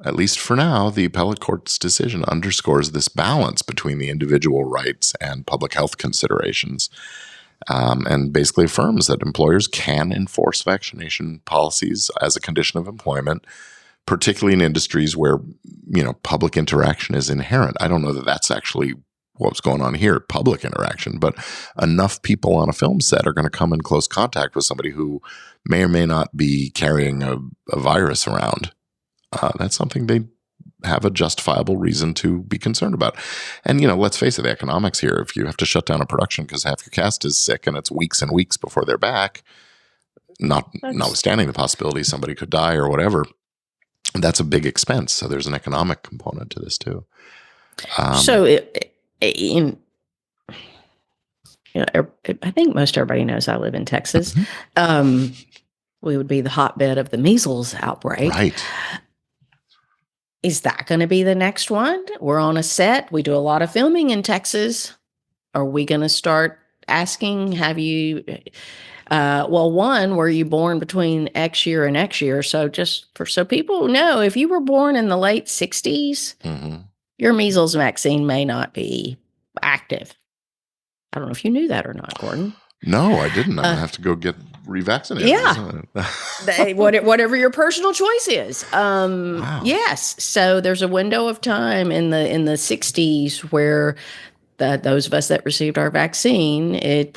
at least for now, the appellate court's decision underscores this balance between the individual rights and public health considerations, and basically affirms that employers can enforce vaccination policies as a condition of employment, particularly in industries where, public interaction is inherent. I don't know that that's actually what's going on here, public interaction, but enough people on a film set are going to come in close contact with somebody who may or may not be carrying a virus around. That's something they have a justifiable reason to be concerned about. And, let's face it, the economics here, if you have to shut down a production because half your cast is sick and it's weeks and weeks before they're back, notwithstanding the possibility somebody could die or whatever, that's a big expense. So there's an economic component to this too. I think most everybody knows I live in Texas. We would be the hotbed of the measles outbreak. Right. Is that going to be the next one? We're on a set. We do a lot of filming in Texas. Are we going to start asking, Well, one, were you born between X year and X year? So so people know, if you were born in the late 60s, your measles vaccine may not be active. I don't know if you knew that or not, Gordon. No, I didn't. I'm going to have to go get revaccinated. Yeah. Whatever your personal choice is. Wow. Yes. So there's a window of time in the 60s where those of us that received our vaccine, you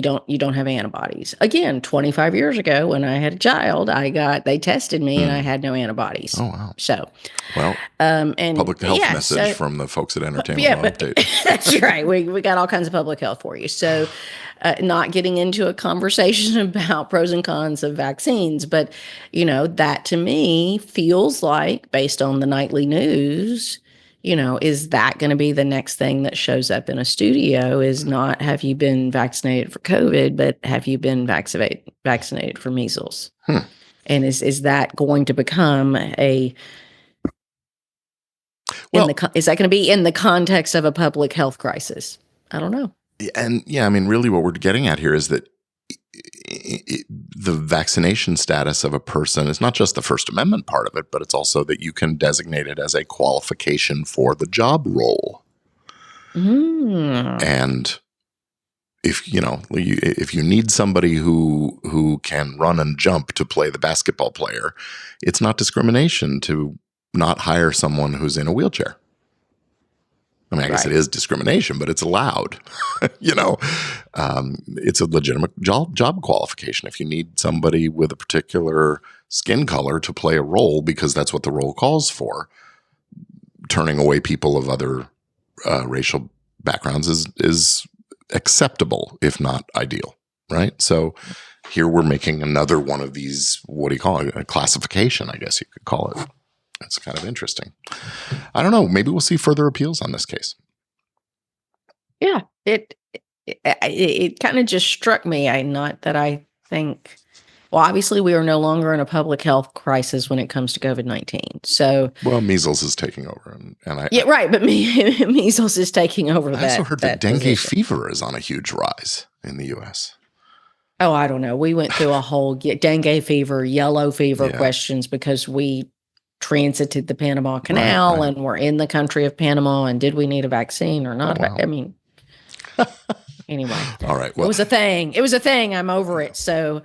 don't have antibodies. Again, 25 years ago when I had a child, they tested me and I had no antibodies. Oh, wow. So, well, and public health message from the folks at Entertainment Law Update. That's right. We got all kinds of public health for you. So, not getting into a conversation about pros and cons of vaccines, but that to me feels like, based on the nightly news, is that going to be the next thing that shows up in a studio? Is not, have you been vaccinated for COVID, but have you been vaccinated for measles? And is that going to become is that going to be in the context of a public health crisis? I don't know. And I mean, really what we're getting at here is that the vaccination status of a person is not just the First Amendment part of it, but it's also that you can designate it as a qualification for the job role. And if you need somebody who can run and jump to play the basketball player, it's not discrimination to not hire someone who's in a wheelchair. I mean, I guess it is discrimination, but it's allowed. It's a legitimate job qualification. If you need somebody with a particular skin color to play a role because that's what the role calls for, turning away people of other racial backgrounds is acceptable, if not ideal, right? So here we're making another one of these, what do you call it? A classification, I guess you could call it. That's kind of interesting. I don't know. Maybe we'll see further appeals on this case. Yeah, it kind of just struck me. I think. Well, obviously, we are no longer in a public health crisis when it comes to COVID-19. So, measles is taking over, but measles is taking over. I also heard that dengue fever is on a huge rise in the U.S. Oh, I don't know. We went through a whole dengue fever, yellow fever questions because we transited the Panama Canal and we're in the country of Panama, and did we need a vaccine or not? I mean, anyway. All right. Well, it was a thing. I'm over it. So,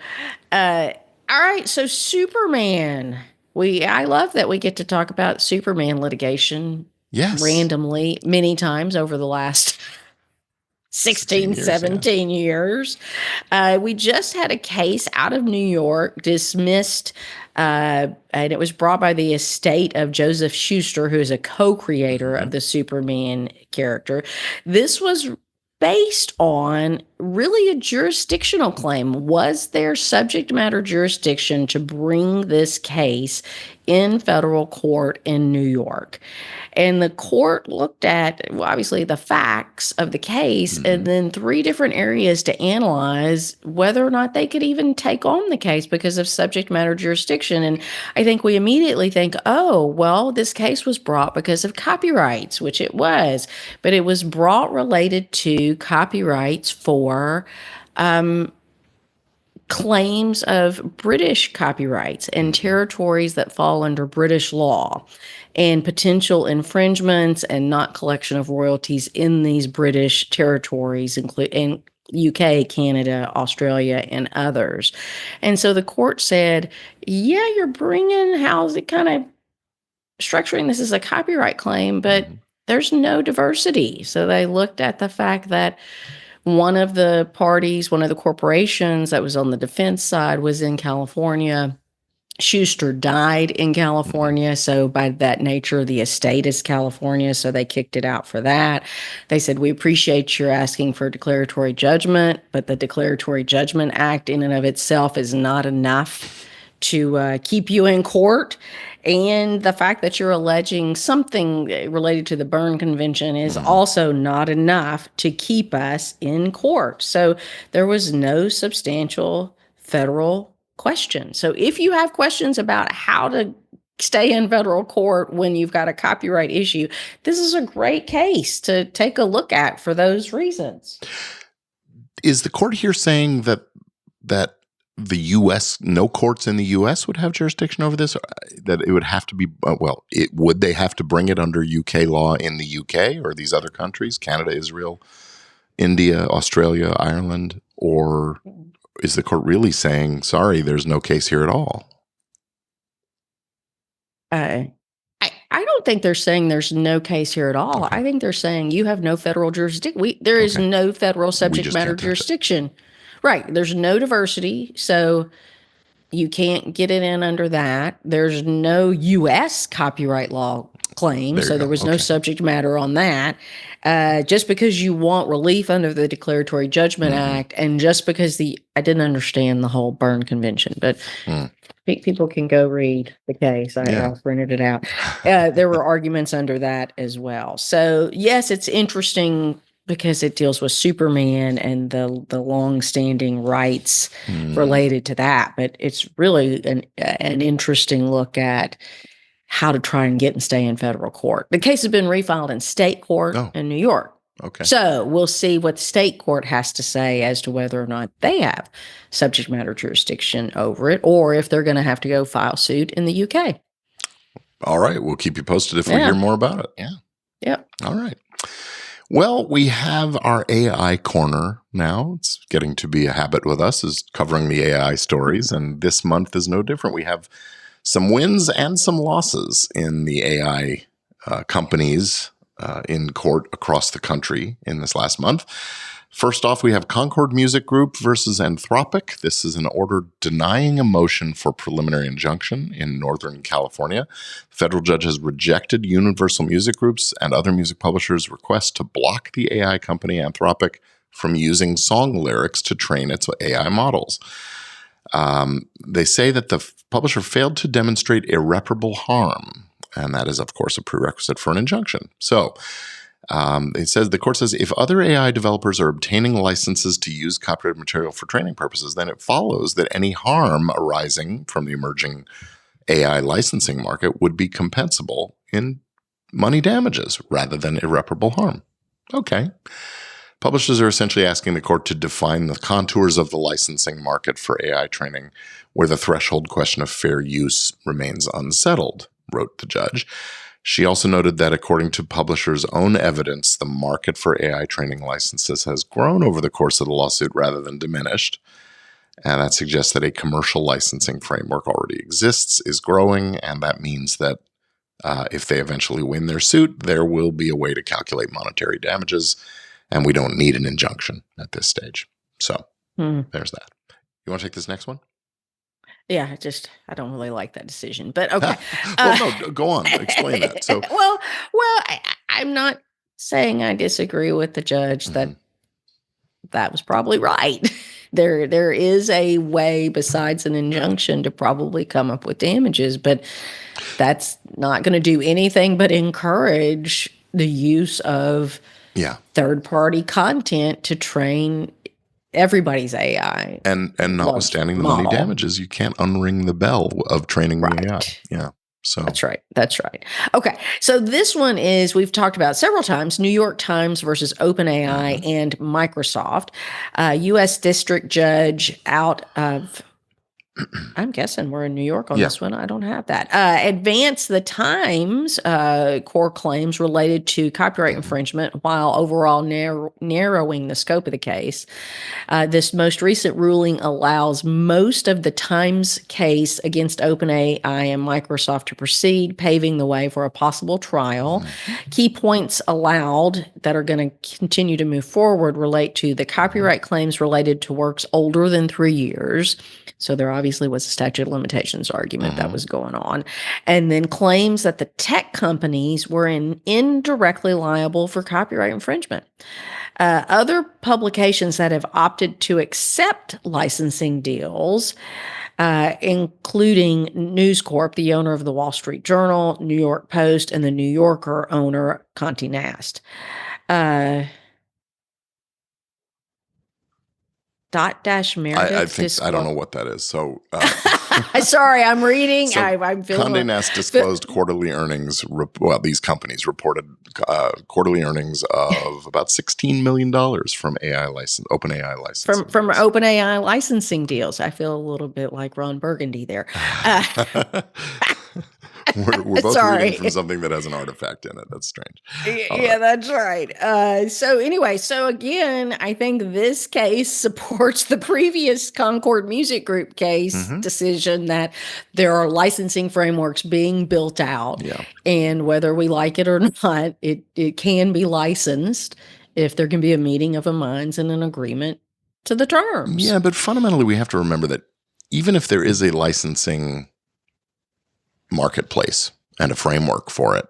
all right. So Superman, I love that we get to talk about Superman litigation randomly many times over the last 17 years. We just had a case out of New York dismissed, and it was brought by the estate of Joseph Schuster, who is a co-creator of the Superman character. This was based on really a jurisdictional claim. Was there subject matter jurisdiction to bring this case in federal court in New York? And the court looked at, obviously, the facts of the case and then 3 different areas to analyze whether or not they could even take on the case because of subject matter jurisdiction. And I think we immediately think, oh, well, this case was brought because of copyrights, which it was. But it was brought related to copyrights for claims of British copyrights and territories that fall under British law, and potential infringements and not collection of royalties in these British territories, including UK, Canada, Australia, and others. And so the court said, yeah, you're bringing, how's it kind of structuring this as a copyright claim, but there's no diversity. So they looked at the fact that one of the parties, one of the corporations that was on the defense side was in California. Schuster died in California, so by that nature, the estate is California, so they kicked it out for that. They said, we appreciate your asking for a declaratory judgment, but the Declaratory Judgment Act in and of itself is not enough to keep you in court. And the fact that you're alleging something related to the Berne Convention is also not enough to keep us in court. So there was no substantial federal question. So if you have questions about how to stay in federal court when you've got a copyright issue, this is a great case to take a look at for those reasons. is the court here saying that the U.S. no courts in the U.S. would have jurisdiction over this? That it would have to be would they have to bring it under UK law in the UK or these other countries, Canada, Israel, India, Australia, Ireland, or is the court really saying, sorry, there's no case here at all? I don't think they're saying there's no case here at all. Okay. I think they're saying you have no federal jurisdiction. There is no federal subject matter jurisdiction. Right. There's no diversity. So you can't get it in under that. There's no U.S. copyright law claim. So there was no subject matter on that. Just because you want relief under the Declaratory Judgment Act, and just because I didn't understand the whole Berne Convention, but people can go read the case. I printed it out. There were arguments under that as well. So yes, it's interesting because it deals with Superman and the long-standing rights related to that. But it's really an interesting look at how to try and get and stay in federal court. The case has been refiled in state court in New York. Okay. So we'll see what the state court has to say as to whether or not they have subject matter jurisdiction over it, or if they're going to have to go file suit in the UK. All right. We'll keep you posted if we hear more about it. Yeah. Yep. All right. Well, we have our AI corner now. It's getting to be a habit with us, is covering the AI stories. And this month is no different. We have some wins and some losses in the AI companies in court across the country in this last month. First off, we have Concord Music Group versus Anthropic. This is an order denying a motion for preliminary injunction in Northern California. The federal judge has rejected Universal Music Group's and other music publishers' request to block the AI company Anthropic from using song lyrics to train its AI models. They say that the publisher failed to demonstrate irreparable harm, and that is, of course, a prerequisite for an injunction. So the court says if other AI developers are obtaining licenses to use copyrighted material for training purposes, then it follows that any harm arising from the emerging AI licensing market would be compensable in money damages rather than irreparable harm. Okay. Publishers are essentially asking the court to define the contours of the licensing market for AI training, where the threshold question of fair use remains unsettled, wrote the judge. She also noted that according to publishers' own evidence, the market for AI training licenses has grown over the course of the lawsuit rather than diminished. And that suggests that a commercial licensing framework already exists, is growing, and that means that if they eventually win their suit, there will be a way to calculate monetary damages, and we don't need an injunction at this stage. So there's that. You want to take this next one? Yeah, I don't really like that decision, but okay. Well, no, go on. Explain that. So, I'm not saying I disagree with the judge that was probably right. There is a way besides an injunction to probably come up with damages, but that's not going to do anything but encourage the use of third-party content to train everybody's AI. And notwithstanding the money damages, you can't unring the bell of training the AI. Yeah. So That's right. Okay. So this one is, we've talked about several times, New York Times versus OpenAI and Microsoft. U.S. District Judge out of, I'm guessing we're in New York on this one. I don't have that. Advanced the Times core claims related to copyright infringement while overall narrowing the scope of the case. This most recent ruling allows most of the Times case against OpenAI and Microsoft to proceed, paving the way for a possible trial. Key points allowed that are going to continue to move forward relate to the copyright claims related to works older than 3 years. So there obviously was a statute of limitations argument that was going on. And then claims that the tech companies were indirectly liable for copyright infringement. Other publications that have opted to accept licensing deals, including News Corp, the owner of the Wall Street Journal, New York Post, and the New Yorker owner, Conte Nast. Meredith. I think I don't know what that is. So, sorry, I'm reading. So I'm feeling. Condé Nast disclosed quarterly earnings. These companies reported quarterly earnings of about $16 million from OpenAI licensing. From OpenAI licensing deals. I feel a little bit like Ron Burgundy there. We're both Sorry. reading from something that has an artifact in it. That's strange. Yeah, that's right. So anyway, so again, I think this case supports the previous Concord Music Group case decision that there are licensing frameworks being built out. Yeah. And whether we like it or not, it can be licensed if there can be a meeting of the minds and an agreement to the terms. Yeah, but fundamentally, we have to remember that even if there is a licensing marketplace and a framework for it,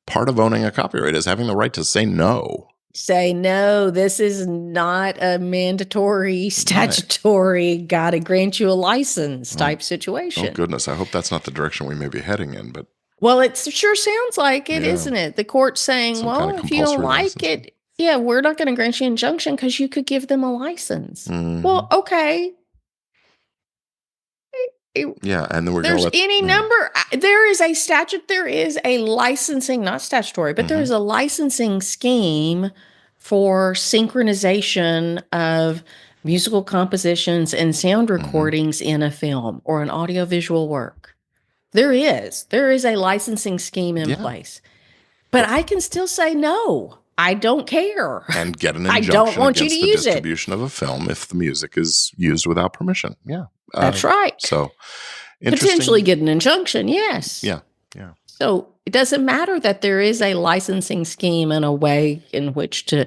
part of owning a copyright is having the right to say no. Say no, this is not a mandatory, statutory, gotta grant you a license type situation. Oh, goodness. I hope that's not the direction we may be heading in. But well, it sure sounds like it, isn't it? The court's saying, some well, kind of if you don't like compulsory it, we're not going to grant you an injunction because you could give them a license. Well, okay. Yeah, and then there is a statute, there is a licensing, not statutory, but there is a licensing scheme for synchronization of musical compositions and sound recordings in a film or an audiovisual work. There is a licensing scheme in place, but I can still say no. I don't care. And get an injunction I don't want you to use it. Distribution of a film if the music is used without permission. Yeah. That's right. So potentially get an injunction, yes. Yeah. So it doesn't matter that there is a licensing scheme and a way in which to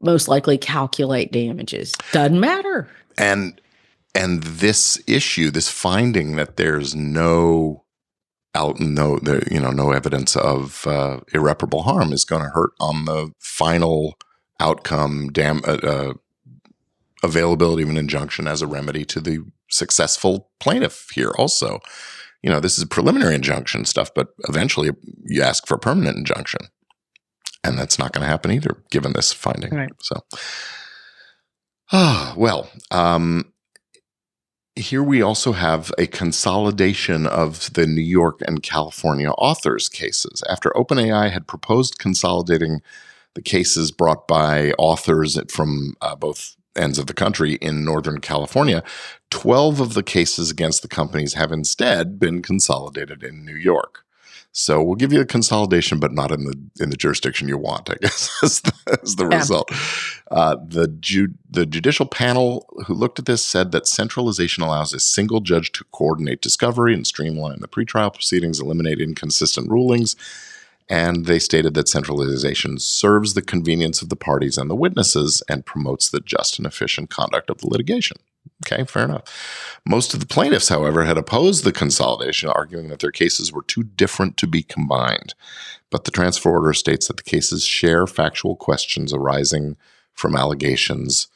most likely calculate damages. Doesn't matter. And this issue, this finding that there's no evidence of irreparable harm is going to hurt on the final outcome, availability of an injunction as a remedy to the successful plaintiff here also. This is preliminary injunction stuff, but eventually you ask for a permanent injunction. And that's not going to happen either, given this finding. Right. So, here we also have a consolidation of the New York and California authors' cases. After OpenAI had proposed consolidating the cases brought by authors from both ends of the country in Northern California, 12 of the cases against the companies have instead been consolidated in New York. So we'll give you a consolidation, but not in the jurisdiction you want, I guess, is the result. The judicial panel who looked at this said that centralization allows a single judge to coordinate discovery and streamline the pretrial proceedings, eliminate inconsistent rulings. And they stated that centralization serves the convenience of the parties and the witnesses and promotes the just and efficient conduct of the litigation. Okay, fair enough. Most of the plaintiffs, however, had opposed the consolidation, arguing that their cases were too different to be combined. But the transfer order states that the cases share factual questions arising from allegations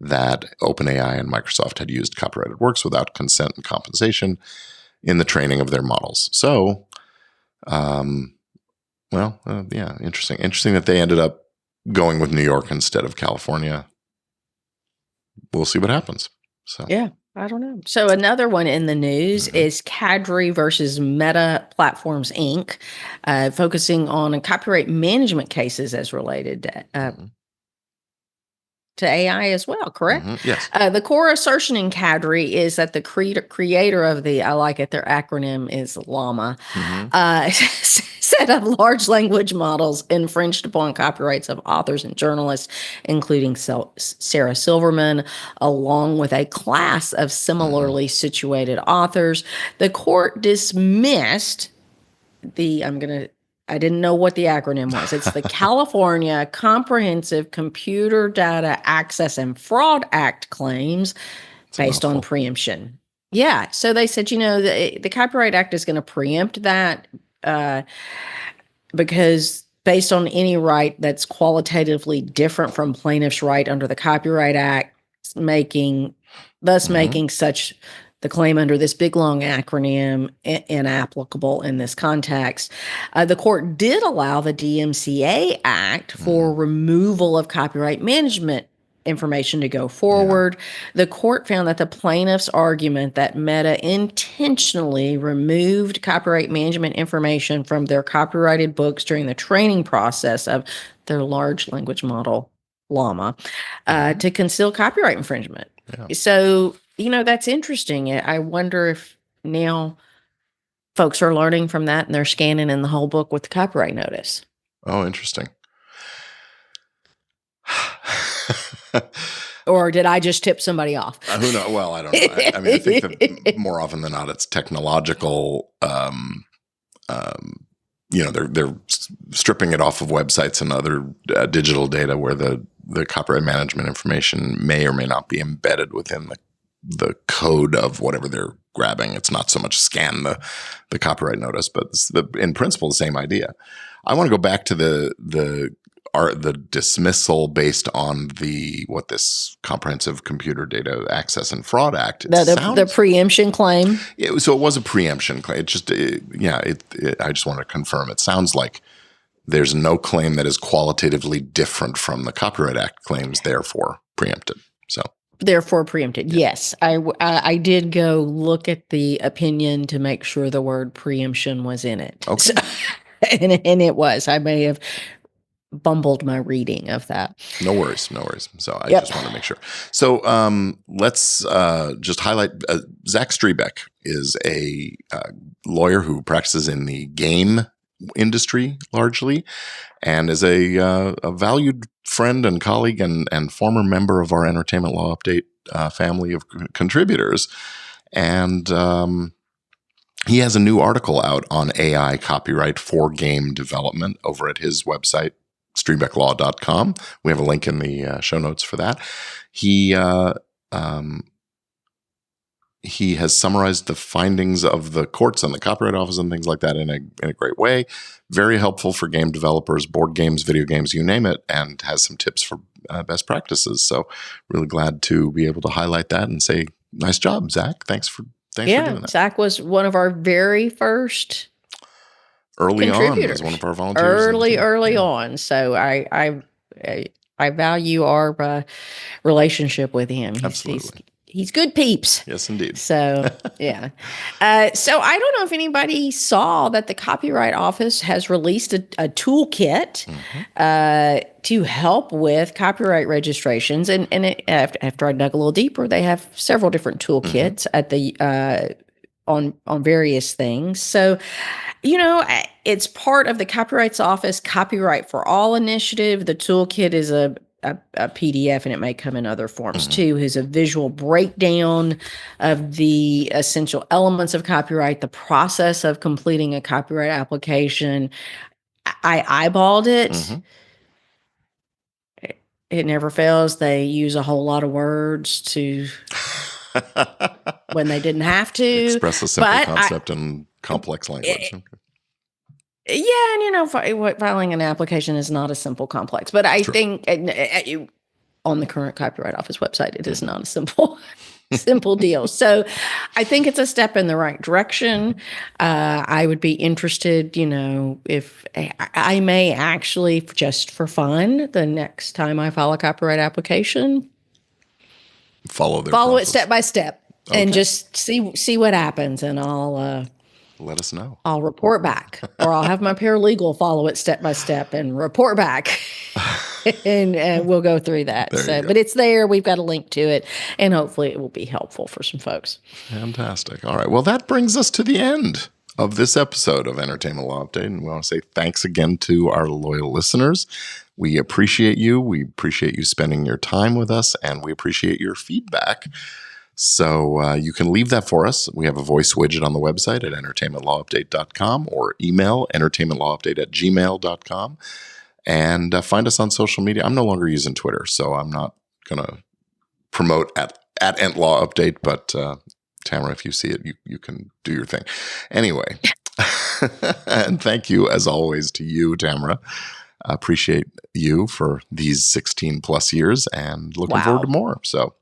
that OpenAI and Microsoft had used copyrighted works without consent and compensation in the training of their models. So, interesting. Interesting that they ended up going with New York instead of California. We'll see what happens. So yeah, I don't know. So another one in the news is Cadre versus Meta Platforms Inc., focusing on copyright management cases as related to AI as well, correct? Yes. The core assertion in Cadre is that the creator of their acronym is Llama, set of large language models infringed upon copyrights of authors and journalists, including Sarah Silverman, along with a class of similarly situated authors. The court dismissed I didn't know what the acronym was. It's the California Comprehensive Computer Data Access and Fraud Act claims based on preemption. Yeah. So they said, the Copyright Act is going to preempt that because based on any right that's qualitatively different from plaintiff's right under the Copyright Act, making such the claim under this big, long acronym inapplicable in this context. The court did allow the DMCA Act for removal of copyright management information to go forward. The court found that the plaintiff's argument that Meta intentionally removed copyright management information from their copyrighted books during the training process of their large language model, Llama, to conceal copyright infringement. Yeah. So, that's interesting. I wonder if now folks are learning from that and they're scanning in the whole book with the copyright notice. Oh, interesting. Or did I just tip somebody off? Who knows? Well, I don't know. I mean, I think that more often than not, it's technological. They're stripping it off of websites and other digital data where the copyright management information may or may not be embedded within the code of whatever they're grabbing. It's not so much scan the copyright notice, but it's in principle the same idea. I want to go back to the dismissal based on this Comprehensive Computer Data Access and Fraud Act. The preemption claim. So it was a preemption claim. I just wanted to confirm. It sounds like there's no claim that is qualitatively different from the Copyright Act claims, therefore preempted. Therefore preempted. Yeah. Yes. I did go look at the opinion to make sure the word preemption was in it. Okay. And it was. I may have bumbled my reading of that. No worries. So I just want to make sure. So let's just highlight Zach Strebeck is a lawyer who practices in the game industry largely, and is a valued friend and colleague and former member of our Entertainment Law Update family of contributors. And he has a new article out on AI copyright for game development over at his website, strebecklaw.com. We have a link in the show notes for that. He has summarized the findings of the courts and the Copyright Office and things like that in a great way. Very helpful for game developers, board games, video games, you name it, and has some tips for best practices. So really glad to be able to highlight that and say, nice job, Zach. Thanks for doing that. Zach was one of our very first early on as one of our volunteers. Early on. So I value our relationship with him. Absolutely. He's good peeps. Yes, indeed. So, yeah. So I don't know if anybody saw that the Copyright Office has released a toolkit to help with copyright registrations. And after I dug a little deeper, they have several different toolkits at the on various things. So, it's part of the Copyright Office Copyright for All initiative. The toolkit is a PDF, and it may come in other forms too, is a visual breakdown of the essential elements of copyright, the process of completing a copyright application. I eyeballed it. It never fails. They use a whole lot of words to when they didn't have to. Express a simple concept in complex language. Yeah, and filing an application is not a simple complex, but I think on the current Copyright Office website, it is not a simple deal. So I think it's a step in the right direction. I would be interested, if I may actually, just for fun, the next time I file a copyright application, follow it step by step and just see what happens, and I'll let us know. I'll report back, or I'll have my paralegal follow it step by step and report back, and we'll go through that. But it's there. We've got a link to it, and hopefully it will be helpful for some folks. Fantastic. All right. Well, that brings us to the end of this episode of Entertainment Law Update, and we want to say thanks again to our loyal listeners. We appreciate you. We appreciate you spending your time with us, and we appreciate your feedback. So you can leave that for us. We have a voice widget on the website at entertainmentlawupdate.com, or email entertainmentlawupdate@gmail.com, and find us on social media. I'm no longer using Twitter, so I'm not going to promote at entlawupdate, but Tamara, if you see it, you can do your thing. Anyway, and thank you as always to you, Tamara. I appreciate you for these 16 plus years, and looking forward to more. So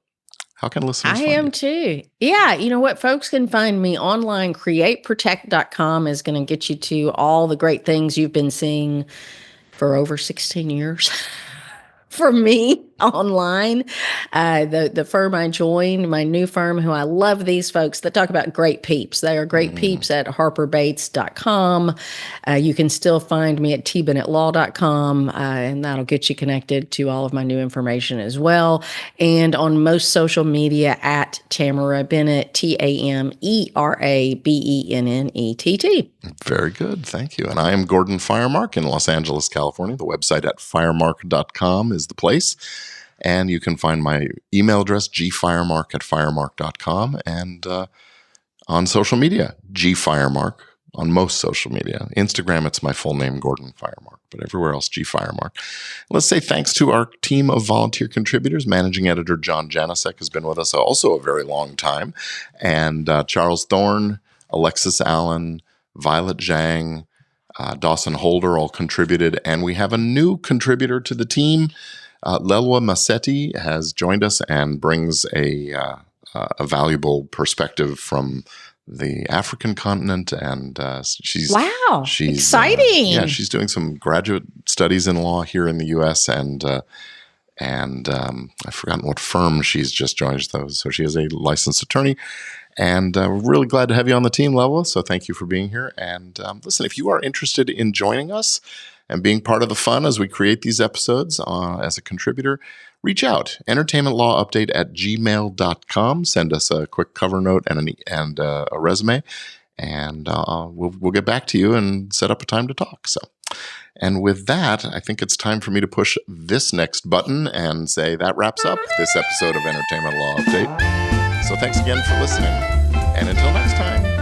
how can listeners find you? I am too. Yeah. You know what? Folks can find me online. CreateProtect.com is going to get you to all the great things you've been seeing for over 16 years from me. online. The firm I joined, my new firm, who I love these folks that talk about great peeps. They are great peeps at harperbates.com. You can still find me at tbennettlaw.com, and that'll get you connected to all of my new information as well. And on most social media at Tamera Bennett, TamerABennett. Very good. Thank you. And I am Gordon Firemark in Los Angeles, California. The website at firemark.com is the place. And you can find my email address, gfiremark@firemark.com. And on social media, gfiremark on most social media. Instagram, it's my full name, Gordon Firemark. But everywhere else, gfiremark. Let's say thanks to our team of volunteer contributors. Managing editor John Janicek has been with us also a very long time. And Charles Thorne, Alexis Allen, Violet Zhang, Dawson Holder all contributed. And we have a new contributor to the team. Lelwa Massetti has joined us and brings a valuable perspective from the African continent. And she's exciting. She's doing some graduate studies in law here in the U.S. And I've forgotten what firm she's just joined, though. So she is a licensed attorney. And we're really glad to have you on the team, Lelwa. So thank you for being here. And listen, if you are interested in joining us and being part of the fun as we create these episodes as a contributor, reach out. entertainmentlawupdate@gmail.com. Send us a quick cover note and a resume. And we'll get back to you and set up a time to talk. And with that, I think it's time for me to push this next button and say that wraps up this episode of Entertainment Law Update. So thanks again for listening, and until next time.